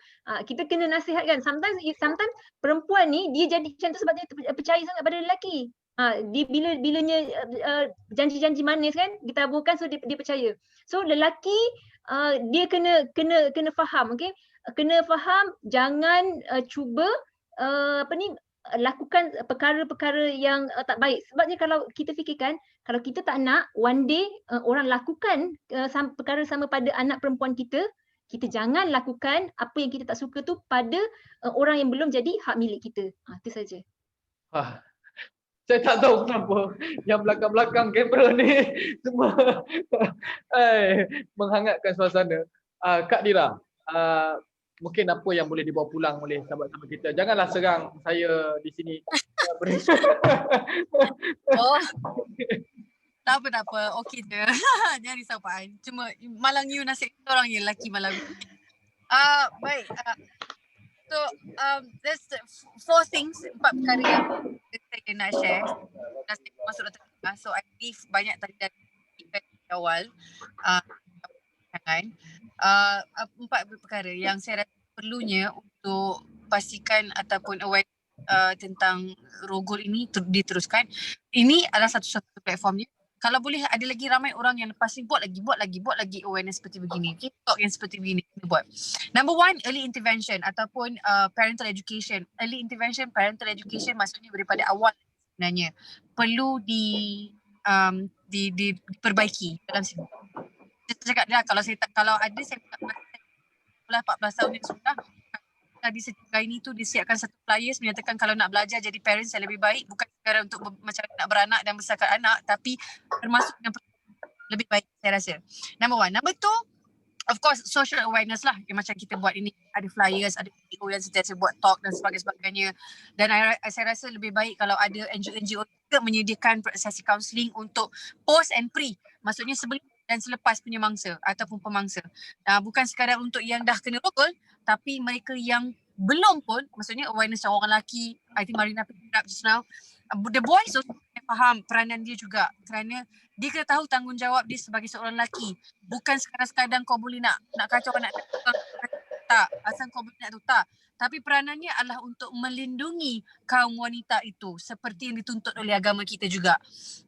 Speaker 3: Kita kena nasihatkan. Sometimes perempuan ni dia jadi macam tu sebab dia percaya sangat pada lelaki. Dia bilanya janji-janji manis kan ditaburkan, so dia percaya. So lelaki dia kena faham, okey? Kena faham, jangan cuba lakukan perkara-perkara yang tak baik. Sebabnya kalau kita fikirkan, kalau kita tak nak one day orang lakukan perkara sama pada anak perempuan kita, kita jangan lakukan apa yang kita tak suka tu pada orang yang belum jadi hak milik kita. Itu saja.
Speaker 2: Saya tak tahu kenapa yang belakang-belakang kamera ni semua menghangatkan suasana. Kak Dira, mungkin apa yang boleh dibawa pulang oleh sahabat-sahabat kita. Janganlah serang saya di sini.
Speaker 9: Oh. Tak apa. Okey je. Jangan risau Pak An. Cuma malang you nasib kita orang je lelaki malang. Baik. So there's 4 things, 4 perkara yang saya nak share. Nasib masuk dalam tengah. So I believe banyak tadi dari awal. Jangan. 4 perkara yang saya rasa perlunya untuk pastikan ataupun aware tentang Rogol ini diteruskan. Ini adalah satu-satu platformnya. Kalau boleh ada lagi ramai orang yang lepas ni buat lagi awareness seperti begini. Okay? Talk yang seperti begini kita buat. Number 1, early intervention ataupun parental education. Early intervention, parental education maksudnya daripada awal sebenarnya perlu diperbaiki dalam sini. Saya cakap dah kalau ada saya 14 tahun yang sudah tadi setiap ini tu disiapkan satu flyers menyatakan kalau nak belajar jadi parents yang lebih baik, bukan sekadar untuk macam nak beranak dan besarkan anak, tapi termasuk yang lebih baik saya rasa. Number 1. Number 2, of course social awareness lah yang macam kita buat ini. Ada flyers, ada video yang sentiasa buat talk dan sebagainya. Dan saya rasa lebih baik kalau ada NGO juga menyediakan sesi counselling untuk post and pre. Maksudnya sebelum dan selepas punya mangsa ataupun pemangsa. Bukan sekadar untuk yang dah kena rogol, tapi mereka yang belum pun, maksudnya awareness orang lelaki, I think Marina pick up just now. The boys also faham peranan dia juga, kerana dia kena tahu tanggungjawab dia sebagai seorang lelaki. Bukan sekadar kau boleh nak kacau anak tak, asal kau boleh nak tu tak. Tapi peranannya adalah untuk melindungi kaum wanita itu seperti yang dituntut oleh agama kita juga.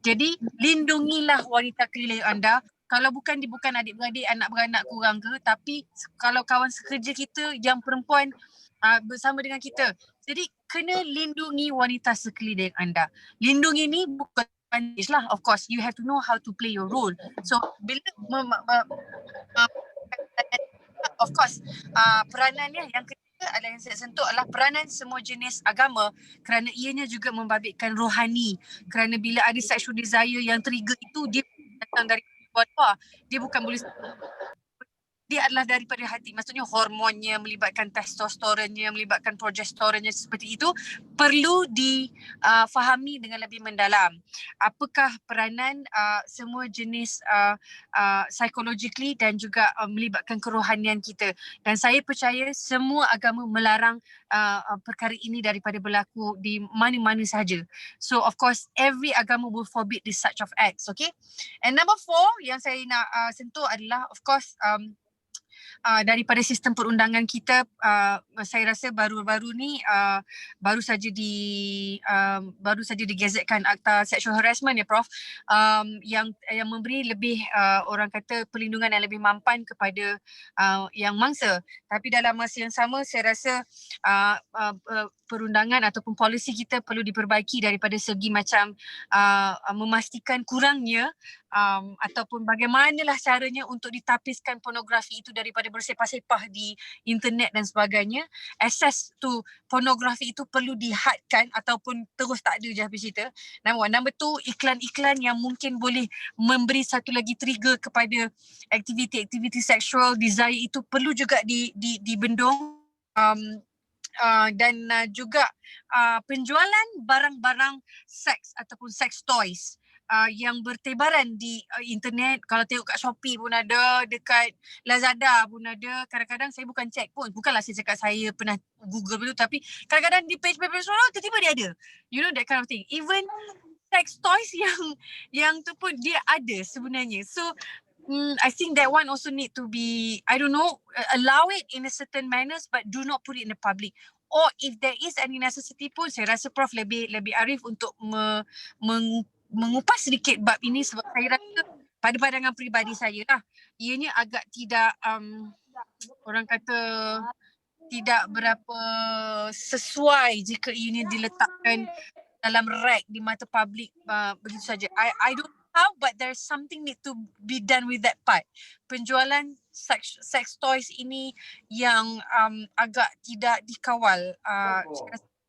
Speaker 9: Jadi lindungilah wanita keliling anda. Kalau bukan adik-beradik, anak beranak kurang ke, tapi kalau kawan sekerja kita yang perempuan bersama dengan kita. Jadi kena lindungi wanita sekeliling anda. Lindungi ni bukan advantage lah, of course. You have to know how to play your role. So bila of course peranannya yang ketiga adalah yang saya sentuh adalah peranan semua jenis agama, kerana ianya juga membabitkan rohani. Kerana bila ada sexual desire yang trigger itu, dia datang dari luar, dia bukan boleh, dia adalah daripada hati. Maksudnya hormonnya, melibatkan testosteronnya, melibatkan progesteronnya seperti itu, perlu difahami dengan lebih mendalam. Apakah peranan semua jenis psychologically dan juga melibatkan kerohanian kita. Dan saya percaya semua agama melarang perkara ini daripada berlaku di mana-mana sahaja. So of course every agama will forbid this such of acts, okay? And number 4 yang saya nak sentuh adalah of course daripada sistem perundangan kita, saya rasa baru-baru ni baru saja digazetkan Akta Sexual Harassment ya Prof, yang memberi lebih orang kata perlindungan yang lebih mampan kepada yang mangsa. Tapi dalam masa yang sama saya rasa perundangan ataupun polisi kita perlu diperbaiki daripada segi macam memastikan kurangnya ataupun bagaimanalah caranya untuk ditapiskan pornografi itu daripada bersepah-sepah di internet dan sebagainya. Access to pornografi itu perlu dihadkan ataupun terus tak ada je habis cerita. Number 2, iklan-iklan yang mungkin boleh memberi satu lagi trigger kepada aktiviti-aktiviti seksual desire itu perlu juga dibendung. Dan juga penjualan barang-barang seks ataupun sex toys yang bertebaran di internet. Kalau tengok kat Shopee pun ada, dekat Lazada pun ada. Kadang-kadang saya bukan check pun, bukanlah saya cakap saya pernah Google dulu, tapi kadang-kadang di page-page tiba-tiba dia ada, you know, that kind of thing. Even sex toys yang tu pun dia ada sebenarnya. So I think that one also need to be, I don't know, allow it in a certain manners but do not put it in the public. Or if there is any necessity pun, saya rasa Prof lebih arif untuk mengupas sedikit bab ini, sebab saya rasa pada pandangan peribadi saya lah, ianya agak tidak orang kata tidak berapa sesuai jika ianya diletakkan dalam rack di mata publik begitu saja. I don't know how, but there's something need to be done with that part. Penjualan sex toys ini yang agak tidak dikawal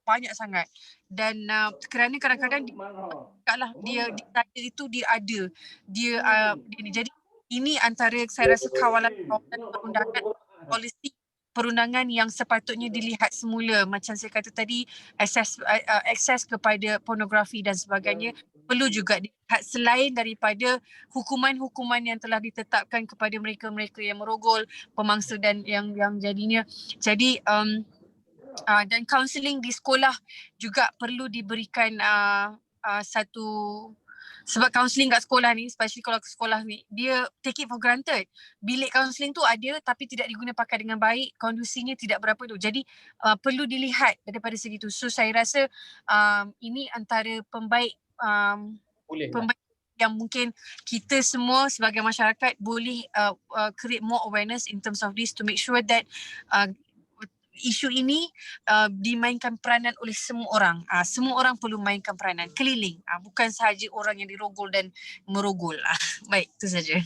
Speaker 9: banyak sangat, dan kerana kadang-kadang dia itu dia ada dia jadi ini antara saya rasa kawalan perundangan polisi perundangan yang sepatutnya dilihat semula. Macam saya kata tadi, akses kepada pornografi dan sebagainya perlu juga dilihat selain daripada hukuman-hukuman yang telah ditetapkan kepada mereka-mereka yang merogol, pemangsa dan yang jadinya. Jadi dan kaunseling di sekolah juga perlu diberikan satu, sebab kaunseling kat sekolah ni, especially kalau sekolah ni, dia take it for granted. Bilik kaunseling tu ada tapi tidak diguna pakai dengan baik, kondusinya tidak berapa tu. Jadi perlu dilihat daripada segi tu. So saya rasa ini antara pembaik yang mungkin kita semua sebagai masyarakat boleh create more awareness in terms of this to make sure that isu ini dimainkan peranan oleh semua orang. Semua orang perlu mainkan peranan keliling. Bukan sahaja orang yang dirogol dan merogol. Baik, itu saja.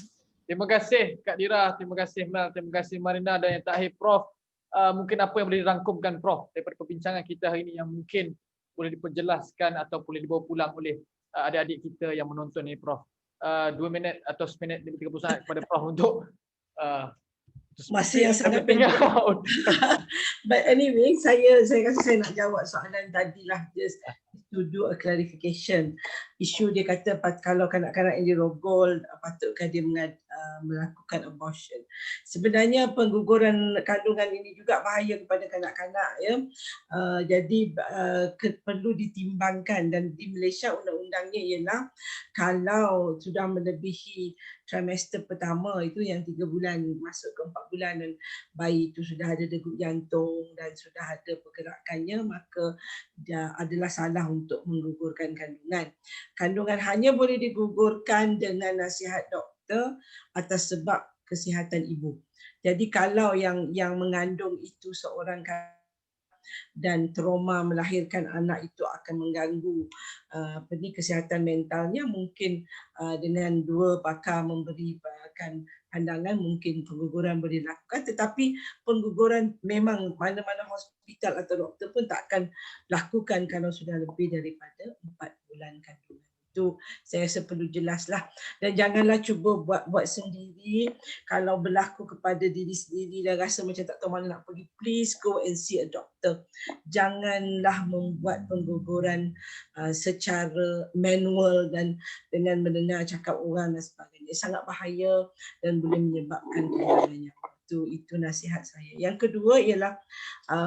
Speaker 2: Terima kasih Kak Dira, terima kasih Mel, terima kasih Marina, dan yang terakhir Prof. Mungkin apa yang boleh dirangkumkan Prof daripada perbincangan kita hari ini yang mungkin boleh diperjelaskan atau boleh dibawa pulang oleh adik-adik kita yang menonton ni Prof. 2 minit atau 1 minit 30 saat kepada Prof untuk
Speaker 1: masa yang sangat pendek. But anyway, saya rasa saya nak jawab soalan tadilah, just to do a clarification. Isu dia kata kalau kanak-kanak yang dirogol, patutkah dia melakukan abortion. Sebenarnya pengguguran kandungan ini juga bahaya kepada kanak-kanak, ya. Jadi perlu ditimbangkan, dan di Malaysia undang-undangnya ialah kalau sudah melebihi trimester pertama itu yang 3 bulan masuk ke 4 bulan dan bayi itu sudah ada degup jantung dan sudah ada pergerakannya, maka dia adalah salah untuk menggugurkan kandungan. Kandungan hanya boleh digugurkan dengan nasihat doktor atas sebab kesihatan ibu. Jadi kalau yang mengandung itu seorang dan trauma melahirkan anak itu akan mengganggu kesihatan mentalnya, mungkin dengan 2 pakar memberikan pandangan mungkin pengguguran boleh dilakukan, tetapi pengguguran memang mana-mana hospital atau doktor pun tak akan lakukan kalau sudah lebih daripada 4 bulan kandungan. Itu saya rasa perlu jelaslah, dan janganlah cuba buat sendiri. Kalau berlaku kepada diri sendiri dan rasa macam tak tahu mana nak pergi, please go and see a doctor. Janganlah membuat pengguguran secara manual dan dengan mendengar cakap orang dan sebagainya. Sangat bahaya dan boleh menyebabkan kehilangan nyawa. Itu nasihat saya. Yang kedua ialah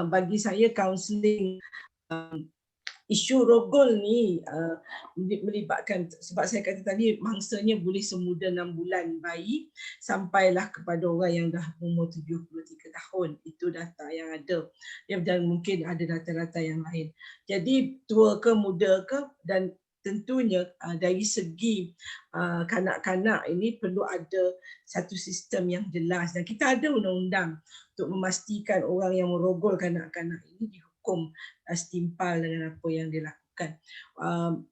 Speaker 1: bagi saya kaunseling, isu rogol ni melibatkan, sebab saya kata tadi mangsanya boleh semuda 6 bulan bayi sampailah kepada orang yang dah umur 73 tahun. Itu data yang ada. Dan mungkin ada data-data yang lain. Jadi tua ke muda ke, dan tentunya dari segi kanak-kanak ini perlu ada satu sistem yang jelas, dan kita ada undang-undang untuk memastikan orang yang merogol kanak-kanak ini dihukum setimpal dengan apa yang dia lakukan.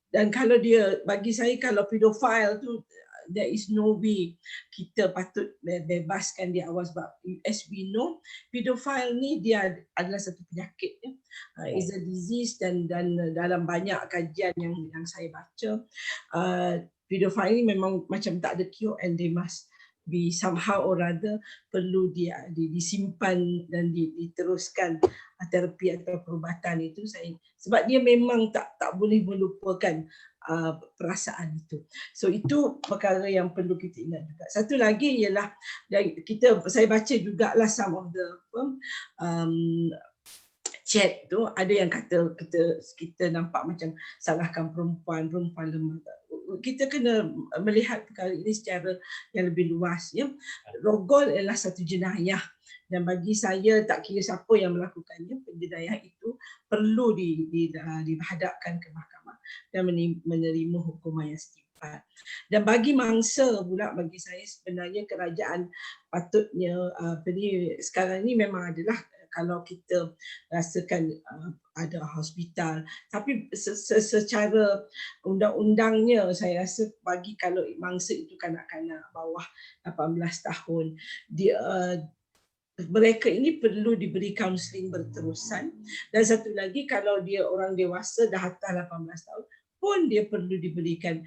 Speaker 1: Dan kalau dia, bagi saya kalau pedofile tu, there is no way kita patut bebaskan dia awal, sebab as we know, pedophile ni dia adalah satu penyakit, ya. Is a disease, dan dalam banyak kajian yang saya baca, pedophile ni memang macam tak ada cure, and they must be somehow or rather perlu disimpan dan diteruskan terapi atau perubatan itu. Sebab dia memang tak boleh melupakan perasaan itu. So itu perkara yang perlu kita ingat juga. Satu lagi ialah saya baca jugalah some of the chat tu, ada yang kata kita nampak macam salahkan perempuan lemah. Kita kena melihat perkara ini secara yang lebih luas, ya. Rogol adalah satu jenayah, dan bagi saya tak kira siapa yang melakukannya, jenayah itu perlu dihadapkan ke mahkamah dan menerima hukuman yang setimpal. Dan bagi mangsa pula, bagi saya sebenarnya kerajaan patutnya sekarang ni memang adalah, kalau kita rasakan ada hospital, tapi secara undang-undangnya saya rasa bagi kalau mangsa itu kanak-kanak bawah 18 tahun, mereka ini perlu diberi kaunseling berterusan. Dan satu lagi, kalau dia orang dewasa dah atas 18 tahun pun dia perlu diberikan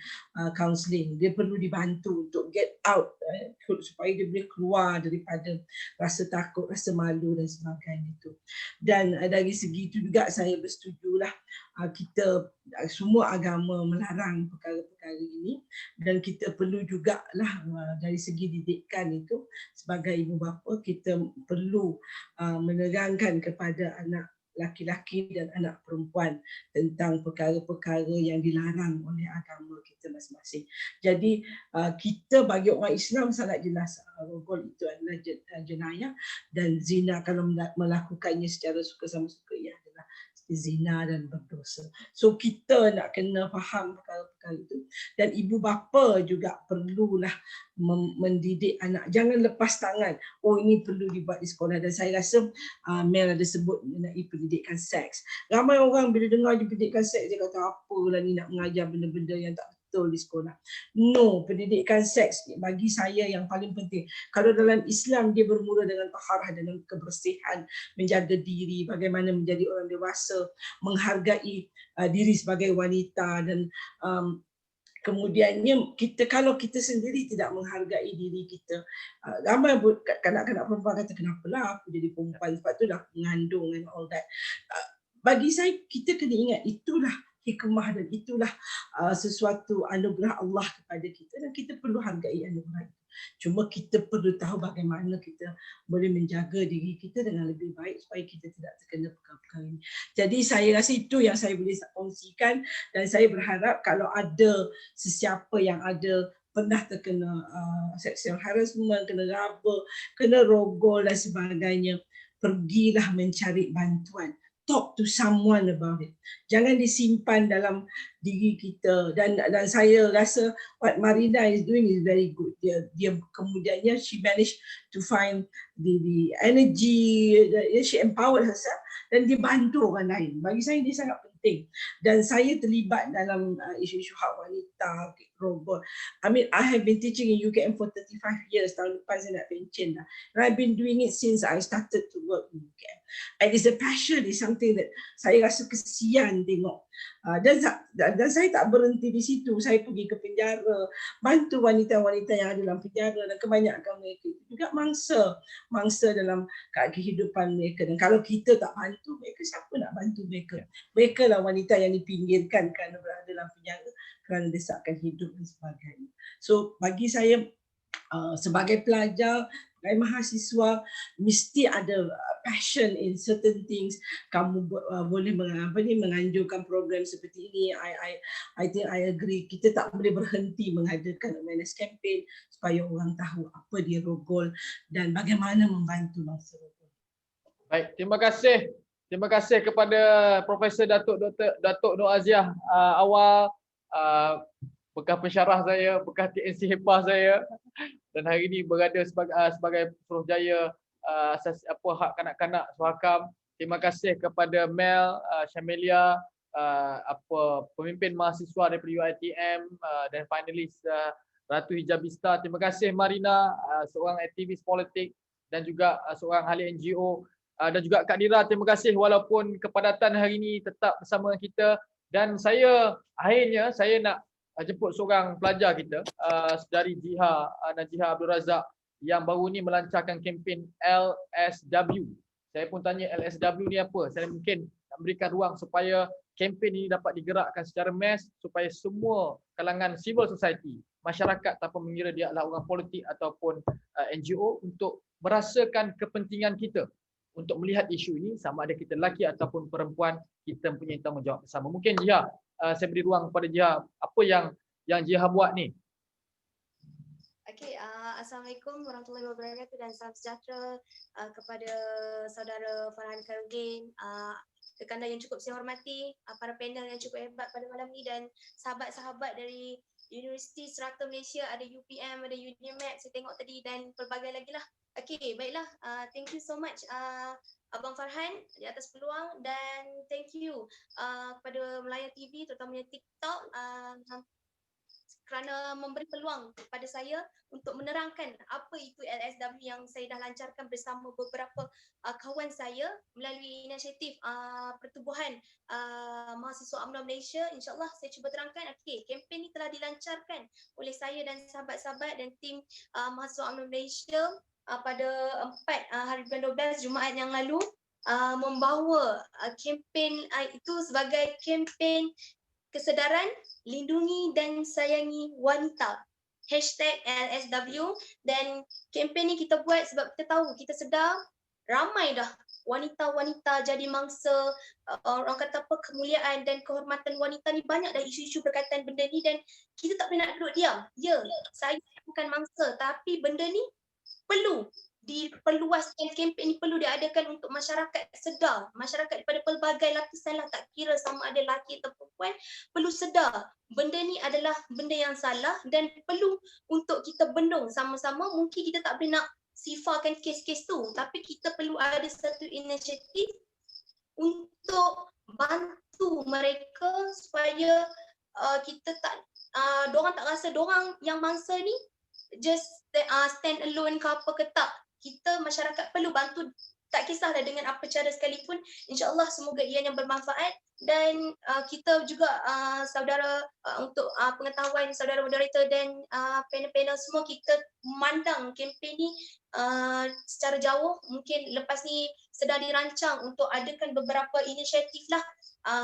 Speaker 1: counselling, dia perlu dibantu untuk get out supaya dia boleh keluar daripada rasa takut, rasa malu dan sebagainya itu. Dan dari segi itu juga saya bersetujulah kita semua agama melarang perkara-perkara ini, dan kita perlu jugalah dari segi didikan itu sebagai ibu bapa kita perlu menerangkan kepada anak laki-laki dan anak perempuan tentang perkara-perkara yang dilarang oleh agama kita masing-masing. Jadi kita bagi orang Islam sangat jelas rogol itu adalah jenayah, dan zina kalau melakukannya secara suka sama suka ia adalah zina dan berdosa. So kita nak kena faham perkara-perkara itu, dan ibu bapa juga perlulah mendidik anak. Jangan lepas tangan, oh ini perlu dibuat di sekolah. Dan saya rasa Mel ada sebut mengenai pendidikan seks. Ramai orang bila dengar dia pendidikan seks, dia kata apalah ni nak mengajar benda-benda yang tak betul di sekolah. No, pendidikan seks bagi saya yang paling penting. Kalau dalam Islam dia bermula dengan taharah, dengan kebersihan, menjaga diri, bagaimana menjadi orang dewasa, menghargai diri sebagai wanita, dan kemudiannya kita kalau kita sendiri tidak menghargai diri kita, ramai kanak-kanak perempuan kata kenapalah aku jadi perempuan sebab tu dah mengandung and all that. Bagi saya kita kena ingat itulah hikmah dan itulah sesuatu anugerah Allah kepada kita, dan kita perlu hargai anugerah itu. Cuma kita perlu tahu bagaimana kita boleh menjaga diri kita dengan lebih baik supaya kita tidak terkena perkara-perkara ini. Jadi saya rasa itu yang saya boleh kongsikan, dan saya berharap kalau ada sesiapa yang ada pernah terkena sexual harassment, kena raba, kena rogol dan sebagainya, pergilah mencari bantuan. Talk to someone about it. Jangan disimpan dalam diri kita, dan saya rasa what Marina is doing is very good. Dia kemudiannya she managed to find the energy, she empowered herself, dan dia bantu orang lain. Bagi saya dia sangat penting. Dan saya terlibat dalam isu-isu hak wanita, rogol. I mean, I have been teaching in UKM for 35 years. Tahun lepas saya nak pencen dah. And I've been doing it since I started to work in UKM. And it's a passion, it's something that saya rasa kesian tengok. Dan saya tak berhenti di situ. Saya pergi ke penjara, bantu wanita-wanita yang ada dalam penjara, dan kebanyakan mereka juga mangsa dalam kehidupan mereka. Dan kalau kita tak bantu mereka, siapa nak bantu mereka? Mereka lah wanita yang dipinggirkan kerana berada dalam penjara, kerana desakan hidup dan sebagainya. So bagi saya sebagai pelajar, sebagai mahasiswa, mesti ada passion in certain things. Kamu boleh menganjurkan program seperti ini. I think I agree. Kita tak boleh berhenti mengadakan awareness campaign supaya orang tahu apa dia rogol dan bagaimana membantu mangsa rogol.
Speaker 2: Baik, terima kasih. Terima kasih kepada Profesor Datuk Nur Aziah awal, bekas pensyarah saya, bekas TNC HEPA saya, dan hari ini berada sebagai Suruhjaya hak kanak-kanak Suhakam. Terima kasih kepada Mel, Syamilia, pemimpin mahasiswa daripada UiTM, dan finalis Ratu Hijabista. Terima kasih Marina, seorang aktivis politik dan juga seorang ahli NGO, dan juga Kak Dira. Terima kasih walaupun kepadatan hari ini tetap bersama kita. Dan akhirnya saya nak jemput seorang pelajar kita dari Najihah Abdul Razak yang baru ni melancarkan kempen LSW. Saya pun tanya LSW ni apa? Saya mungkin nak berikan ruang supaya kempen ini dapat digerakkan secara mass supaya semua kalangan civil society, masyarakat tanpa mengira dia adalah orang politik ataupun NGO, untuk merasakan kepentingan kita untuk melihat isu ini, sama ada kita lelaki ataupun perempuan, kita mempunyai tanggungjawab bersama. Mungkin Jihah, saya beri ruang kepada Jihah, apa yang Jihah buat ni?
Speaker 12: Okey, Assalamualaikum warahmatullahi wabarakatuh dan salam sejahtera kepada saudara Farhan Khairudin, rekan yang cukup saya hormati, para panel yang cukup hebat pada malam ni, dan sahabat-sahabat dari Universiti Serata Malaysia, ada UPM, ada UNIMAP, saya tengok tadi, dan pelbagai lagi lah. Okey, baiklah, thank you so much Abang Farhan di atas peluang, dan thank you kepada Melaya TV, terutamanya TikTok, kerana memberi peluang kepada saya untuk menerangkan apa itu LSW yang saya dah lancarkan bersama beberapa kawan saya melalui inisiatif Pertubuhan Mahasiswa UMNO Malaysia. InsyaAllah saya cuba terangkan. Okey, kempen ni telah dilancarkan oleh saya dan sahabat-sahabat dan tim Mahasiswa UMNO Malaysia pada 4 hari bulan 12 Jumaat yang lalu, membawa kempen itu sebagai kempen kesedaran, lindungi dan sayangi wanita. #LSW. Dan kempen ni kita buat sebab kita tahu, kita sedar ramai dah wanita-wanita jadi mangsa orang kata apa, kemuliaan dan kehormatan wanita ni. Banyak dah isu-isu berkaitan benda ni dan kita tak boleh nak duduk diam. Ya, saya bukan mangsa tapi benda ni perlu diperluaskan. Kempen ni perlu diadakan untuk masyarakat sedar, masyarakat daripada pelbagai lapisan lah, tak kira sama ada lelaki atau perempuan, perlu sedar benda ni adalah benda yang salah dan perlu untuk kita bendung sama-sama. Mungkin kita tak boleh nak sifakan kes-kes tu, tapi kita perlu ada satu inisiatif untuk bantu mereka supaya kita tak dorang tak rasa dorang yang mangsa ni just stand alone ke apa ke tak. Kita masyarakat perlu bantu, tak kisahlah dengan apa cara sekalipun. InsyaAllah semoga ianya bermanfaat. Dan kita juga saudara, untuk pengetahuan saudara moderator dan panel-panel semua, kita memandang kempen ni secara jauh. Mungkin lepas ni sedang dirancang untuk adakan beberapa inisiatif lah,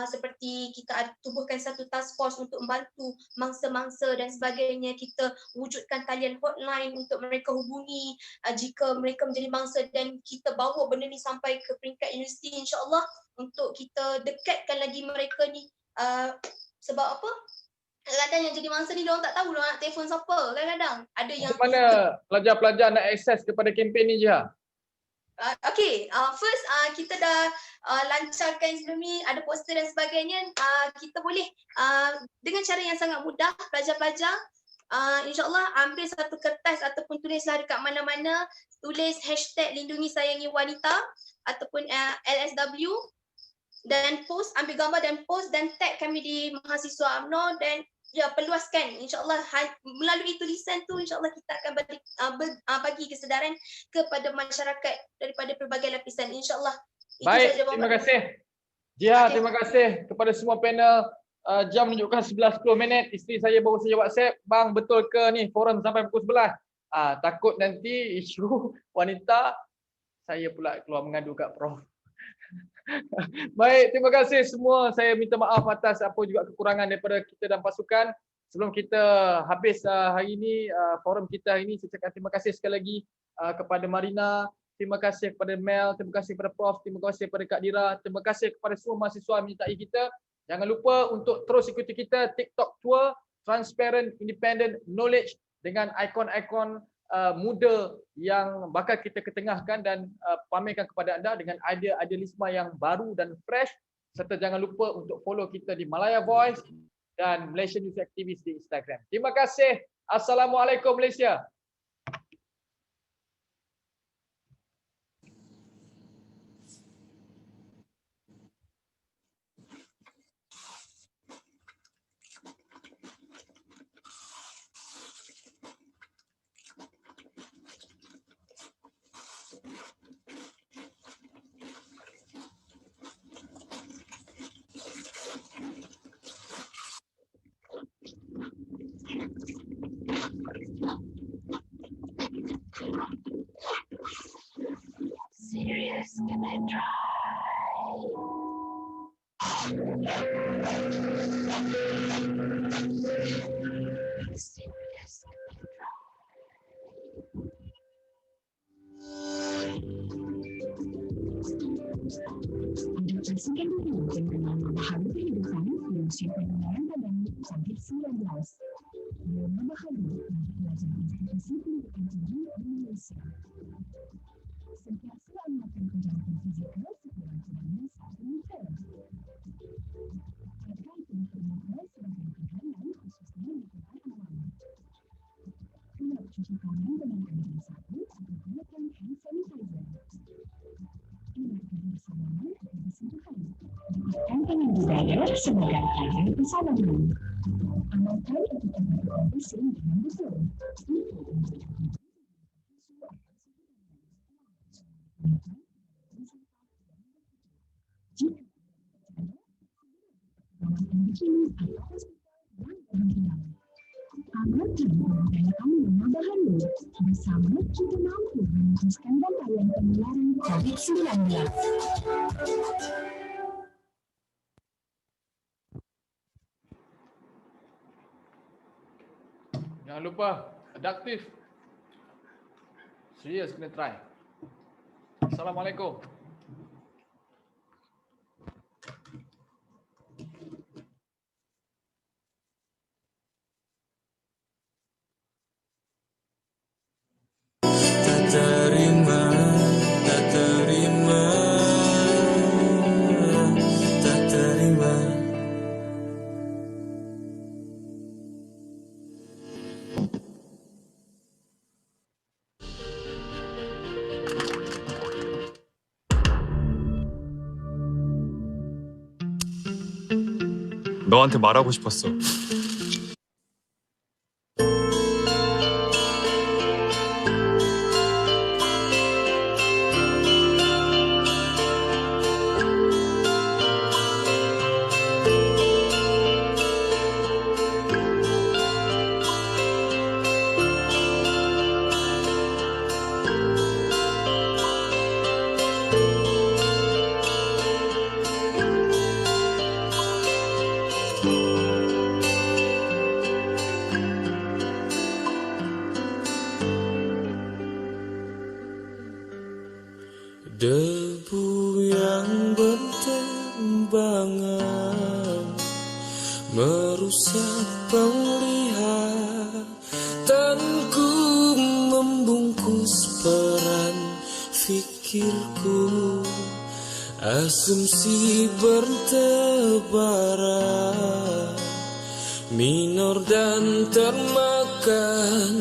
Speaker 12: seperti kita tubuhkan satu task force untuk membantu mangsa-mangsa dan sebagainya. Kita wujudkan talian hotline untuk mereka hubungi jika mereka menjadi mangsa, dan kita bawa benda ni sampai ke peringkat universiti insyaAllah untuk kita dekatkan lagi mereka ni. Sebab apa? Kadang-kadang yang jadi mangsa ni diorang tak tahu diorang nak telefon siapa. Kadang-kadang ada yang
Speaker 2: macam mana pelajar-pelajar nak akses kepada kempen ni je?
Speaker 12: Okay, first kita dah lancarkan sebelum ni, ada poster dan sebagainya. Kita boleh dengan cara yang sangat mudah, pelajar-pelajar insyaAllah ambil satu kertas ataupun tulislah dekat mana-mana, tulis #lindungi sayangi wanita ataupun LSW, dan post, ambil gambar dan post dan tag kami di Mahasiswa UMNO dan ya, perluaskan. InsyaAllah melalui tulisan tu insyaAllah kita akan bagi kesedaran kepada masyarakat daripada pelbagai lapisan. InsyaAllah.
Speaker 2: Baik, terima kasih. Jiha, terima kasih kepada semua panel. Jam menunjukkan 11:10. Isteri saya baru saja WhatsApp, bang betul ke ni forum sampai pukul 11? Takut nanti isu wanita saya pula keluar mengadu kat Prof. Baik, terima kasih semua. Saya minta maaf atas apa juga kekurangan daripada kita dan pasukan. Sebelum kita habis hari ini, forum kita hari ini, saya cakap terima kasih sekali lagi kepada Marina, terima kasih kepada Mel, terima kasih kepada Prof, terima kasih kepada Kak Dira, terima kasih kepada semua mahasiswa menyertai kita. Jangan lupa untuk terus ikuti kita TikTok Tour, Transparent Independent Knowledge, dengan ikon-ikon muda yang bakal kita ketengahkan dan pamerkan kepada anda dengan idea idealisme yang baru dan fresh. Serta jangan lupa untuk follow kita di Malaya Voice dan Malaysian Youth Activist di Instagram. Terima kasih. Assalamualaikum Malaysia.
Speaker 4: Serious, can I try? Serious, can I try? Saksikan dulu dengan memahami kehidupan manusia pendengaran pada COVID-19. Belum memahami belajar institusi pendidikan tinggi di Malaysia. Sentiasa melakukan penjarahan fizikal sekurang-kurangnya 1 meter. Terkait informasi sebagai perjalanan khususnya di tempat awam. Kerap cuci tangan dengan air sabun atau gunakan hand sanitizer. Ingat kebersamaan atau bersentuhan. Dekatkan tangan budaya sebagai air persalaman. Amalkan
Speaker 13: Bersama kita mampu memutuskan bahaya penularan COVID-19.
Speaker 2: Jangan lupa adaptif. Serius kena try. Assalamualaikum.
Speaker 14: 너한테 말하고 싶었어.
Speaker 15: Debu yang berterbangan merusak penglihatanku, membungkus peran fikirku. Asumsi bertebaran, minor dan termakan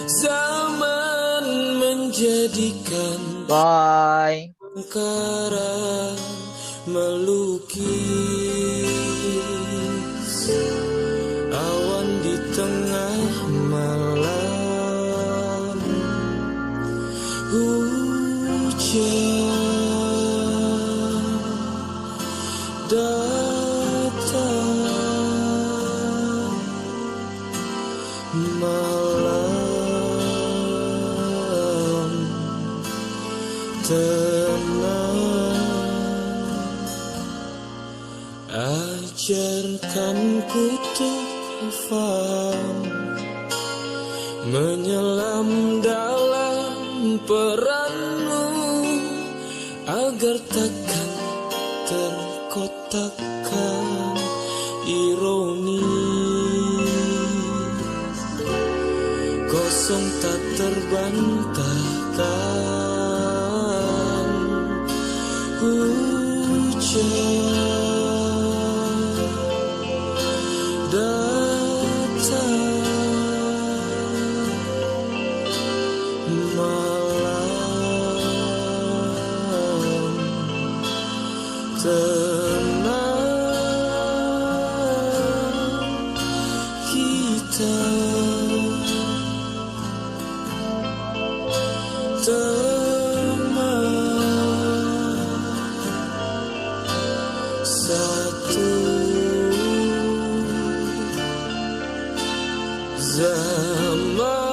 Speaker 15: zaman menjadikan
Speaker 16: Bye.
Speaker 15: Angkara melukis awan di tengah malam, hujan datang, malam tenang. Ajarkan ku untuk faham, menyelam dalam peranmu, agar takkan terkotakkan ironi. Kosong tak terbantahkan, hujan datang, malam tenang. Kita teman satu zaman.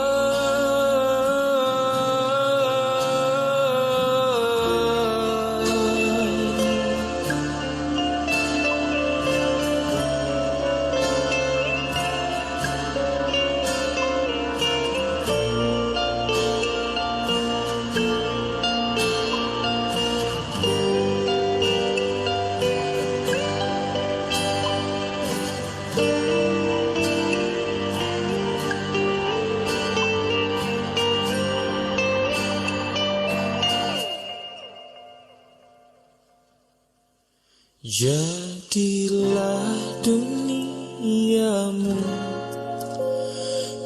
Speaker 15: Jadilah duniamu,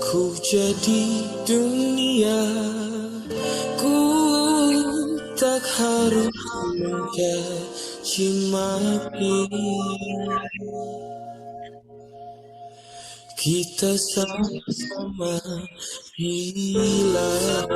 Speaker 15: ku jadi dunia, ku tak harus mencaci maki. kita sama-sama hilang.